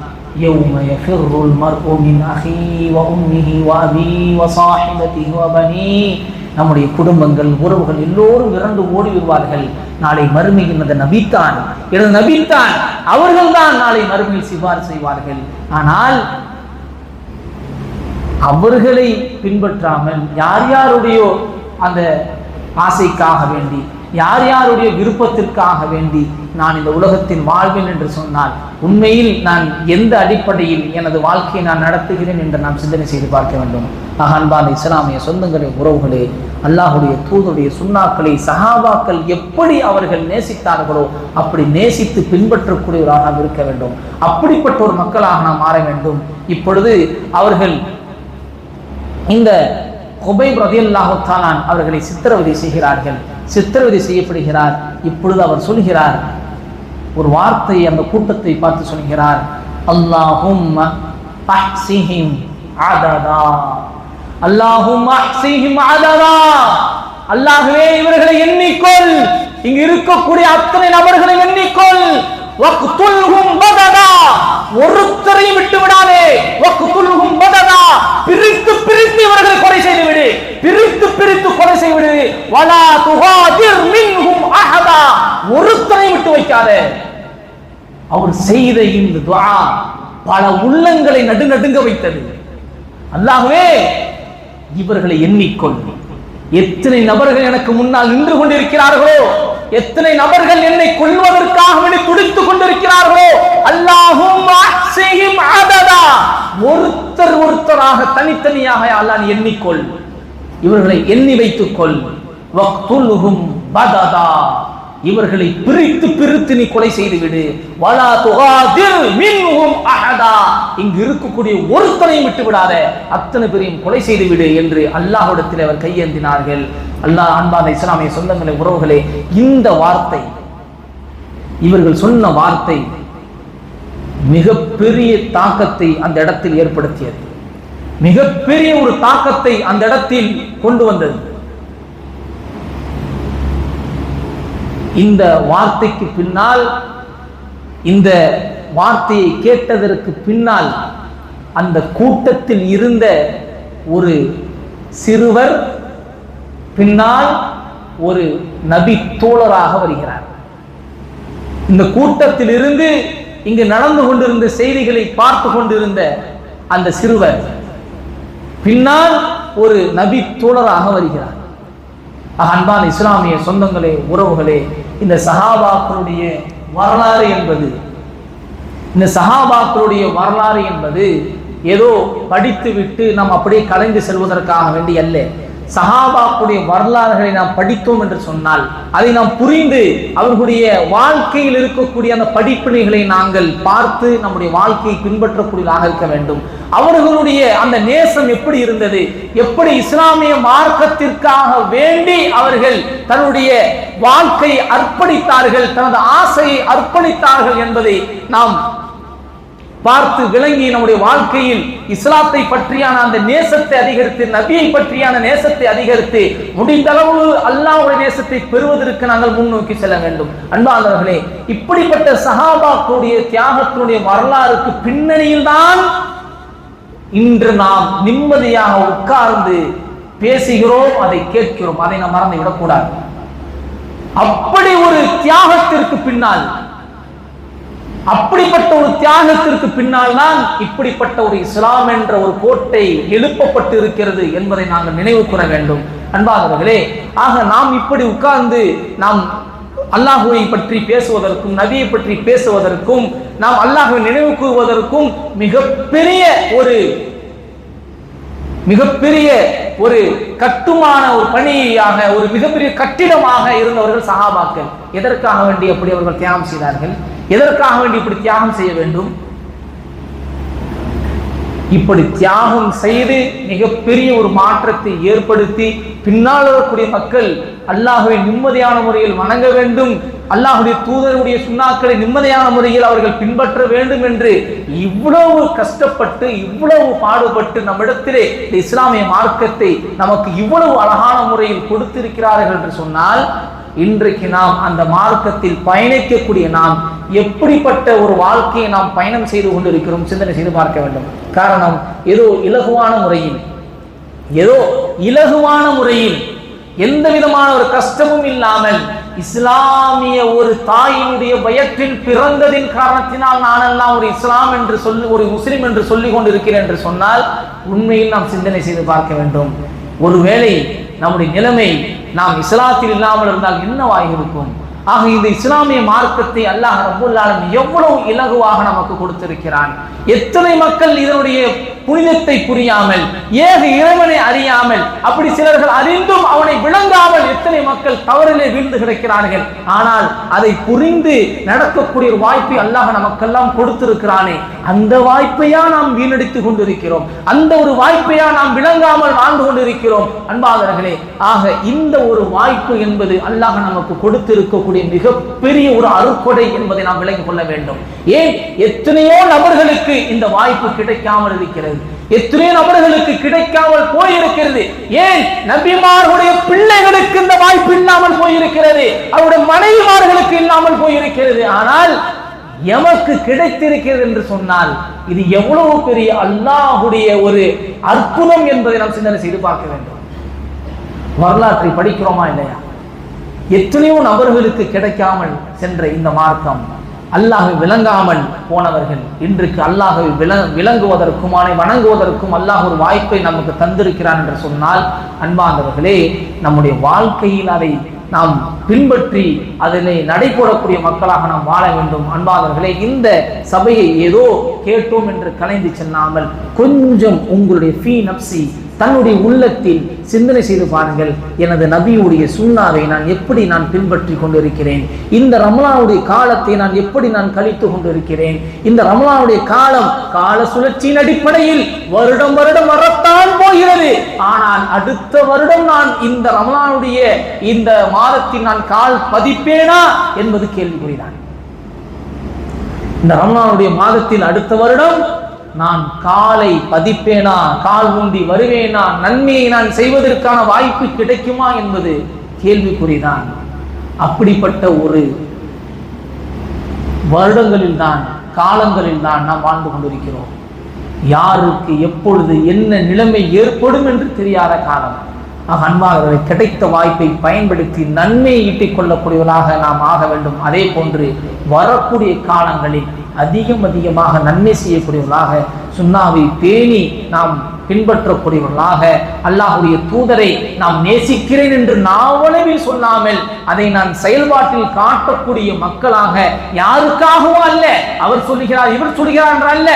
யௌம யஃபிர்ருல் மர்உ மின் அஹீ வ உம்மிஹி வ அபீ வ ஸாஹிபதிஹி வ பனீ. நம்முடைய குடும்பங்கள், உறவுகள் எல்லோரும் விரண்டு ஓடி வருவார்கள். நாளை மறுமையில் எனது நபித்தான், எனது நபித்தான், அவர்கள் தான் நாளை மறுமையில் சிபார் செய்வார்கள். ஆனால் அவர்களை பின்பற்றாமல் யார் யாருடைய அந்த ஆசைக்காக வேண்டி யார் யாருடைய விருப்பத்திற்காக வேண்டி நான் இந்த உலகத்தில் வாழ்வேன் என்று சொன்னால் உண்மையில் நான் எந்த அடிப்படையில் எனது வாழ்க்கையை நான் நடத்துகிறேன் என்று நாம் சிந்தனை செய்து பார்க்க வேண்டும். அன்பான இஸ்லாமிய சொந்தங்களே, உறவுகளே, அல்லாஹுடைய தூதுடைய சுன்னாக்களை சஹாபாக்கள் எப்படி அவர்கள் நேசித்தார்களோ அப்படி நேசித்து பின்பற்றக்கூடியவராக இருக்க வேண்டும். அப்படிப்பட்ட ஒரு மக்களாக நாம் மாற வேண்டும். இப்பொழுது அவர்கள் இந்த குபைப் ரலியல்லாஹு தஆலா அவர்களை சித்திரவதை செய்கிறார்கள், சித்திரவதை செய்யப்படுகிறார். இப்பொழுது அவர் சொல்கிறார் ஒரு வார்த்தை, அந்த கூட்டத்தை பார்த்து சொல்கிறார், அல்லாஹும்ம அஹ்ஸிஹிம் அததா, அல்லாஹும்ம அஹ்ஸிஹிம் அததா, அல்லாஹ்வே இவர்களை எண்ணிக்கொள், இங்கு இருக்கக்கூடிய அத்தனை நபர்களை எண்ணிக்கொள், வக்துல்ஹும் பததா, ஒருத்தரையும் விட்டு விடாதே, வக்துல்ஹும் பததா, பிரித்து பிரித்து இவர்களை கொலை செய்து விடு, பிரித்து பிரித்து கொலை செய்து விடு, வலா துகாதிர் மின்ஹும் அஹதா, ஒருத்தரையும் விட்டு வைக்காதே. அவர் செய்த இந்த துஆ பல உள்ளங்களை நடுநடுங்க வைத்தது. அல்லாஹ்வே இவர்களை எண்ணிக்கொள், எத்தனை நபர்கள் எனக்கு முன்னால் நின்று கொண்டிருக்கிறார்களோ, எத்தனை நபர்கள் என்னை கொல்வதற்காக வேண்டி துடித்துக் கொண்டிருக்கிறார்களோ, அல்லாஹும்ம அஹ்ஸிஹிம் அததா, ஒருத்தர் ஒருத்தராக தனித்தனியாக அல்லாஹ் எண்ணிக்கொள், இவர்களை எண்ணி வைத்துக் கொள், வக்துல்ஹும் பததா, இவர்களை பிரித்து பிரித்து நீ கொலை செய்து விடு, வலா துகாதிர் மின்ஹும் அஹதா, இங்கு இருக்கக்கூடிய ஒருத்தனையும் விட்டு விடாத, அத்தனை பேரையும் கொலை செய்து விடு என்று அல்லாஹ்விடத்தில் அவர் கையேந்தினார்கள். அல்லாஹ் அன்பான இஸ்லாமிய சொந்தங்களே, உறவுகளே, இந்த வார்த்தை, இவர்கள் சொன்ன வார்த்தை மிகப்பெரிய தாக்கத்தை அந்த இடத்தில் ஏற்படுத்தியது, மிகப்பெரிய ஒரு தாக்கத்தை அந்த இடத்தில் கொண்டு வந்தது. இந்த வார்த்தைக்கு பின்னால், இந்த வார்த்தையை கேட்டதற்கு பின்னால் அந்த கூட்டத்தில் இருந்த ஒரு சிறுவர் பின்னால் ஒரு நபி தோழராக வருகிறார். இந்த கூட்டத்தில் இருந்து இங்கு நடந்து கொண்டிருந்த செய்திகளை பார்த்து கொண்டிருந்த அந்த சிறுவர் பின்னால் ஒரு நபி தோழராக வருகிறார். அன்பான இஸ்லாமிய சொந்தங்களே, உறவுகளே, இந்த சஹாபாக்களுடைய வரலாறு என்பது, இந்த சஹாபாக்களுடைய வரலாறு என்பது ஏதோ படித்து விட்டு நாம் அப்படியே கலைந்து செல்வதற்காக வேண்டி அல்ல. சஹாபாக்களுடைய வரலாறுகளை நாம் படித்தோம் என்று சொன்னால் அதை நாம் புரிந்து அவர்களுடைய வாழ்க்கையில் இருக்கக்கூடிய அந்த படிப்பினைகளை நாங்கள் பார்த்து நம்முடைய வாழ்க்கையை பின்பற்றக்கூடியதாக இருக்க வேண்டும். அவர்களுடைய அந்த நேசம் எப்படி இருந்தது, எப்படி இஸ்லாமிய மார்க்கத்திற்காக வேண்டி அவர்கள் தன்னுடைய வாழ்க்கையை அர்ப்பணித்தார்கள், தனது ஆசையை அர்ப்பணித்தார்கள் என்பதை நாம் பார்த்து விளங்கி நம்முடைய வாழ்க்கையில் இஸ்லாத்தை பற்றியான அந்த நேசத்தை அதிகரித்து, நபியை பற்றியான நேசத்தை அதிகரித்து, முடிந்த அளவு அல்லாஹ்வுடைய நேசத்தை பெறுவதற்கு நாங்கள் முன்னோக்கி செல்ல வேண்டும். அன்பானவர்களே, இப்படிப்பட்ட சஹாபாக்களுடைய தியாகத்தினுடைய வரலாறுக்கு பின்னணியில் தான் இன்று நாம் நிம்மதியாக உட்கார்ந்து பேசுகிறோம், அதை கேட்கிறோம். அதை நாம் மறந்து விடக்கூடாது. அப்படி ஒரு தியாகத்திற்கு பின்னால், அப்படிப்பட்ட ஒரு தியாகத்திற்கு பின்னால் தான் இப்படிப்பட்ட ஒரு இஸ்லாம் என்ற ஒரு கோட்டை எழுப்பப்பட்டு இருக்கிறது என்பதை நாங்கள் நினைவு கூற வேண்டும். அன்பானவர்களே, ஆக நாம் இப்படி உட்கார்ந்து நாம் அல்லாஹுவை பற்றி பேசுவதற்கும், நபியை பற்றி பேசுவதற்கும், நாம் அல்லாஹுவை நினைவு கூறுவதற்கும் மிகப்பெரிய ஒரு கட்டுமான ஒரு பணியாக, ஒரு மிகப்பெரிய கட்டிடமாக இருந்தவர்கள் சஹாபாக்கள். எதற்காக வேண்டி அப்படி அவர்கள் தியாகம் செய்தார்கள்? எதற்காக வேண்டி இப்படி தியாகம் செய்ய வேண்டும்? இப்படி தியாகம் செய்து மிகப்பெரிய ஒரு மாற்றத்தை ஏற்படுத்தி பின்னால் வரக்கூடிய மக்கள் அல்லாஹ்வை நிம்மதியான முறையில் வணங்க வேண்டும், அல்லாஹ்வுடைய தூதருடைய சுன்னாக்களை நிம்மதியான முறையில் அவர்கள் பின்பற்ற வேண்டும் என்று இவ்வளவு கஷ்டப்பட்டு, இவ்வளவு பாடுபட்டு நம்மிடத்திலே இந்த இஸ்லாமிய மார்க்கத்தை நமக்கு இவ்வளவு அழகான முறையில் கொடுத்திருக்கிறார்கள் என்று சொன்னால், இன்றைக்கு நாம் அந்த மார்க்கத்தில் பயணிக்கக்கூடிய நாம் எப்படிப்பட்ட ஒரு வாழ்க்கையை நாம் பயணம் செய்து கொண்டிருக்கிறோம் சிந்தனை செய்து பார்க்க வேண்டும். காரணம், ஏதோ இலகுவான முறையில் எந்த விதமான ஒரு கஷ்டமும் இல்லாமல் இஸ்லாமிய ஒரு தாயினுடைய வயற்றில் பிறந்ததின் காரணத்தினால் நானெல்லாம் ஒரு இஸ்லாம் என்று சொல்லி, ஒரு முஸ்லிம் என்று சொல்லிக் கொண்டிருக்கிறேன் என்று சொன்னால் உண்மையில் நாம் சிந்தனை செய்து பார்க்க வேண்டும். ஒருவேளை நம்முடைய நிலைமை நாம் இஸ்லாத்தில் இல்லாமல் இருந்தால் என்னவாக இருக்கும்? ஆக இந்த இஸ்லாமிய மார்க்கத்தை அல்லாஹ் ரப்பல் ஆலமீன் எவ்வளவு இலகுவாக நமக்கு கொடுத்திருக்கிறான். எத்தனை மக்கள் இதனுடைய புனிதத்தை புரியாமல், ஏக இறைவனை அறியாமல், அப்படி சிலர்கள் அறிந்தும் அவனை விளங்காமல் எத்தனை மக்கள் தவறிலே வீழ்ந்து கிடக்கிறார்கள். ஆனால் அதை புரிந்து நடக்கக்கூடிய ஒரு வாய்ப்பை அல்லாஹ் நமக்கெல்லாம் கொடுத்திருக்கிறானே, அந்த வாய்ப்பையா நாம் வீணடித்துக் கொண்டிருக்கிறோம்? அந்த ஒரு வாய்ப்பையா நாம் விளங்காமல் வாழ்ந்து கொண்டிருக்கிறோம்? அன்பாளர்களே, ஆக இந்த ஒரு வாய்ப்பு என்பது அல்லாஹ் நமக்கு கொடுத்திருக்கக்கூடிய மிகப்பெரிய ஒரு அருட்கொடை என்பதை நாம் விளங்கிக் கொள்ள வேண்டும். ஏன் எத்தனையோ நபர்களுக்கு இந்த வாய்ப்பு கிடைக்காமல் இருக்கிறது, எத்தனையோ நபர்களுக்கு கிடைக்காமல் போயிருக்கிறது. ஏன் நபிமார்களுடைய பிள்ளைகளுக்கு இந்த வாய்ப்பு இல்லாமல் போயிருக்கிறது, அவருடைய மனைவிமார்களுக்கு இல்லாமல் போயிருக்கிறது. ஆனால் எமக்கு கிடைத்திருக்கிறது என்று சொன்னால் இது எவ்வளவு பெரிய அல்லாஹ்வுடைய ஒரு அற்புதம் என்பதை நாம் சிந்தனை செய்து பார்க்க வேண்டும். வரலாற்றை படிக்கிறோமா இல்லையா? எத்தனையோ நபர்களுக்கு கிடைக்காமல் சென்ற இந்த மார்க்கம், அல்லாஹ்வை விளங்காமல் போனவர்கள் இன்றைக்கு அல்லாஹ்வை விளங்குவதற்கும் அவனை வணங்குவதற்கும் அல்லாஹ் ஒரு வாய்ப்பை நமக்கு தந்திருக்கிறான் என்று சொன்னால், அன்பார்ந்தவர்களே, நம்முடைய வாழ்க்கையில் அதை நாம் பின்பற்றி அதிலே நடைபெறக்கூடிய மக்களாக நாம் வாழ வேண்டும். அன்பார்ந்தவர்களே, இந்த சபையை ஏதோ கேட்டோம் என்று கலைந்து செல்லாமல் கொஞ்சம் உங்களுடைய ஃபீ நப்சி, தன்னுடைய உள்ளத்தில் சிந்தனை செய்து பாருங்கள். எனது நபியுடைய சுன்னாவை நான் எப்படி பின்பற்றி கொண்டிருக்கிறேன்? இந்த ரமலானுடைய காலத்தை நான் எப்படி கழித்து கொண்டிருக்கிறேன்? இந்த ரமலானுடைய காலம் கால சுழற்சியின் அடிப்படையில் வருடம் வருடம் வரத்தான் போகிறது. ஆனால் அடுத்த வருடம் நான் இந்த ரமலானுடைய இந்த மாதத்தில் நான் கால் பதிப்பேனா என்பது கேள்விக்குறிதான். இந்த ரமலானுடைய மாதத்தில் அடுத்த வருடம் நான் காலை பதிப்பேனா, கால் ஊண்டி வருவேனா, நன்மையை நான் செய்வதற்கான வாய்ப்பு கிடைக்குமா என்பது கேள்விக்குறிதான். அப்படிப்பட்ட ஒரு வருடங்களில் தான், காலங்களில் தான் நாம் வாழ்ந்து கொண்டிருக்கிறோம். யாருக்கு எப்பொழுது என்ன நிலைமை ஏற்படும் என்று தெரியாத காலம். அன்பாளர்களை, கிடைத்த வாய்ப்பை பயன்படுத்தி நன்மையை ஈட்டிக் கொள்ளக்கூடியவர்களாக நாம் ஆக வேண்டும். அதே போன்று வரக்கூடிய காலங்களில் அதிகமாக நன்மை செய்யக்கூடியவர்களாக, சுன்னாவை பேணி நாம் பின்பற்றக்கூடியவர்களாக, அல்லாஹ்வுடைய தூதரை நாம் நேசிக்கிறேன் என்று நாவளவில் சொல்லாமல் அதை நான் செயல்பாட்டில் காட்டக்கூடிய மக்களாக, யாருக்காகவும் அல்ல, அவர் சொல்லுகிறார் இவர் சொல்கிறார் என்ற அல்ல,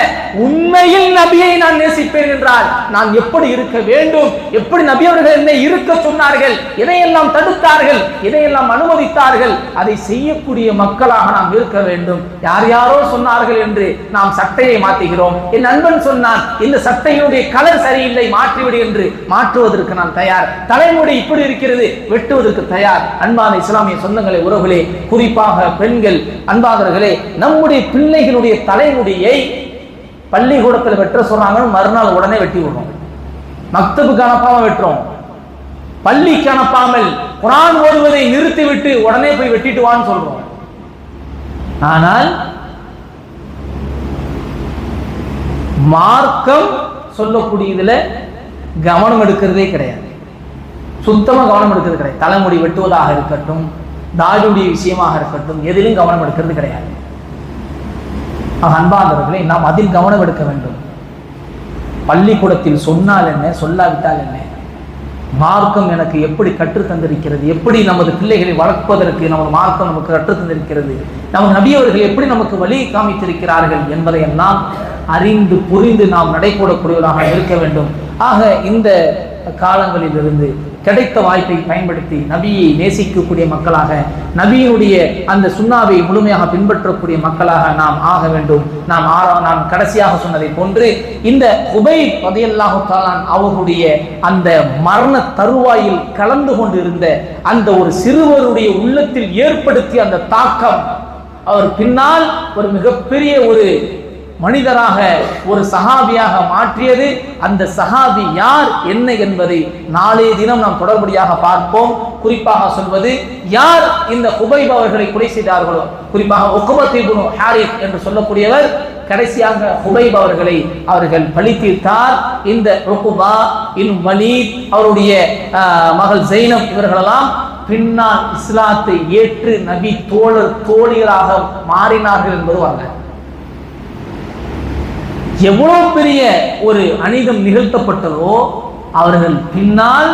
உண்மையில் நபியை நான் நேசிப்பேன் என்றால் நான் எப்படி இருக்க வேண்டும், எப்படி நபி அவர்கள் என்னை இருக்க சொன்னார்கள், எதையெல்லாம் தடுத்தார்கள், எதையெல்லாம் அனுமதித்தார்கள், அதை செய்யக்கூடிய மக்களாக நாம் இருக்க வேண்டும். யார் யாரோ சொன்னார்கள் என்று நாம் சட்டையை மாற்றுகிறோம். என் நண்பன் சொன்னான் இந்த சட்டையினுடைய கலர் சரியில்லை, மாற்றிவிடு என்று மாற்றுவதற்கு நான் தயார். தலைமுடி இப்படி இருக்கிறது, வெட்டுவதற்கு தயார். அன்பான இஸ்லாமிய சொந்தங்களே, உறவுகளே, குறிப்பாக பெண்கள், அன்பாதவர்களே, நம்முடைய பிள்ளைகளுடைய தலைமுடியை பள்ளிக்கூடத்தில் வெட்ட சொன்னாங்க, மறுநாள் உடனே வெட்டி விடுறோம். மக்தபுக்கு அனுப்பாம வெட்டுறோம், பள்ளிக்கு அனுப்பாமல் குர்ஆன் ஓதுவதை நிறுத்திவிட்டு உடனே போய் வெட்டிட்டு வான்னு சொல்றோம். ஆனால் மார்க்கம் சொல்லக்கூடியதுல கவனம் எடுக்கிறதே கிடையாது, சுத்தமா கவனம் எடுக்கிறது கிடையாது. தலைமுடி வெட்டுவதாக இருக்கட்டும், தாடியுடைய விஷயமாக இருக்கட்டும், எதிலும் கவனம் எடுக்கிறது கிடையாது. அன்பார்ந்தவர்களே, நாம் அதில் கவனம் எடுக்க வேண்டும். பள்ளிக்கூடத்தில் சொன்னால் என்ன, சொல்லாவிட்டால் என்ன, மார்க்கம் எனக்கு எப்படி கற்றுத் தந்திருக்கிறது, எப்படி நமது பிள்ளைகளை வளர்ப்பதற்கு நமது மார்க்கம் நமக்கு கற்றுத் தந்திருக்கிறது, நமது நபி அவர்கள் எப்படி நமக்கு வழி காமித்திருக்கிறார்கள் என்பதையெல்லாம் அறிந்து புரிந்து நாம் நடைபெறக்கூடியவர்களாக இருக்க வேண்டும். ஆக இந்த காலங்களிலிருந்து கிடைத்த வாய்ப்பை பயன்படுத்தி நபியை நேசிக்கக்கூடிய மக்களாக, நபியினுடைய அந்த சுன்னாவை முழுமையாக பின்பற்றக்கூடிய மக்களாக நாம் ஆக வேண்டும். நாம் கடைசியாக சொன்னதை போன்று இந்த உபைத் ரலியல்லாஹு தஆலா அவர்களுடைய அந்த மரண தருவாயில் கலந்து கொண்டிருந்த அந்த ஒரு சிறுவருடைய உள்ளத்தில் ஏற்படுத்திய அந்த தாக்கம், அவர் பின்னால் ஒரு மிகப்பெரிய ஒரு மனிதராக, ஒரு சஹாபியாக மாற்றியது. அந்த சஹாபி யார், என்ன என்பதை நாளைய தினம் நாம் தொடர்படியாக பார்ப்போம். குறிப்பாக சொல்வது, யார் இந்த குபைப் அவர்களை கொலை செய்தார்களோ, குறிப்பாக உக்பத் இப்னு ஹாரிஸ் என்று சொல்லக்கூடியவர் கடைசியாக குபைப் அவர்களை அவர்கள் பழி தீர்த்தார். இந்த உக்பா இன் வலீத், அவருடைய மகள் ஜைனப், இவர்களெல்லாம் பின்னால் இஸ்லாத்தை ஏற்று நபி தோழிகளாக மாறினார்கள் என்பது வரலாறு. எவ்வளவு பெரிய ஒரு அநீதம் நிகழ்த்தப்பட்டதோ, அவர்கள் பின்னால்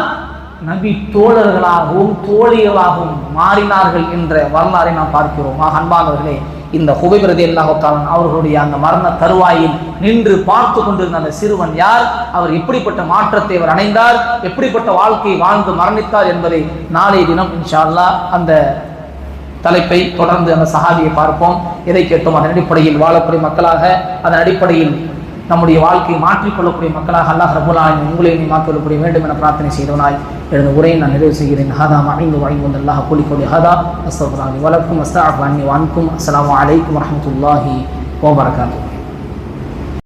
நபி தோழர்களாகவும் தோழிகளாகவும் மாறினார்கள் என்ற வரலாறை நாம் பார்க்கிறோம். அன்பானவர்களே, இந்த ஹுபைப் ரலியல்லாஹு தஆலா அவர்களுடைய அந்த மரண தருவாயில் நின்று பார்த்து கொண்டிருந்த அந்த சிறுவன் யார், அவர் எப்படிப்பட்ட மாற்றத்தை அவர் அடைந்தார், எப்படிப்பட்ட வாழ்க்கையை வாழ்ந்து மரணித்தார் என்பதை நாளைய தினம் இன்ஷா அல்லாஹ் அந்த தலைப்பை தொடர்ந்து அந்த சஹாபியை பார்ப்போம். எதை கேட்டோம் அதன் அடிப்படையில் வாழக்கூடிய மக்களாக, அதன் அடிப்படையில் நம்முடைய வாழ்க்கையை மாற்றிக்கொள்ளக்கூடிய மக்களாக அல்லாஹ் ரப்பல் ஆலமீன் உங்களையும் மாற்றிக்கொள்ளக்கூடிய வேண்டும் என பிரார்த்தனை செய்தவனாய் எனது உரையை நான் நிறைவு செய்கிறேன். ஹாதா மஹீந்து வஹீந்து அல்லாஹ் கூலி கோலி ஹாதா அஸ்தக்ஃபிருல்லாஹி வலக்கும் அஸ்தஅஃபு அன்னி வஅன்கும். அஸ்ஸலாமு அலைக்கும் வரஹ்மத்துல்லாஹி வபரகாத்துஹு.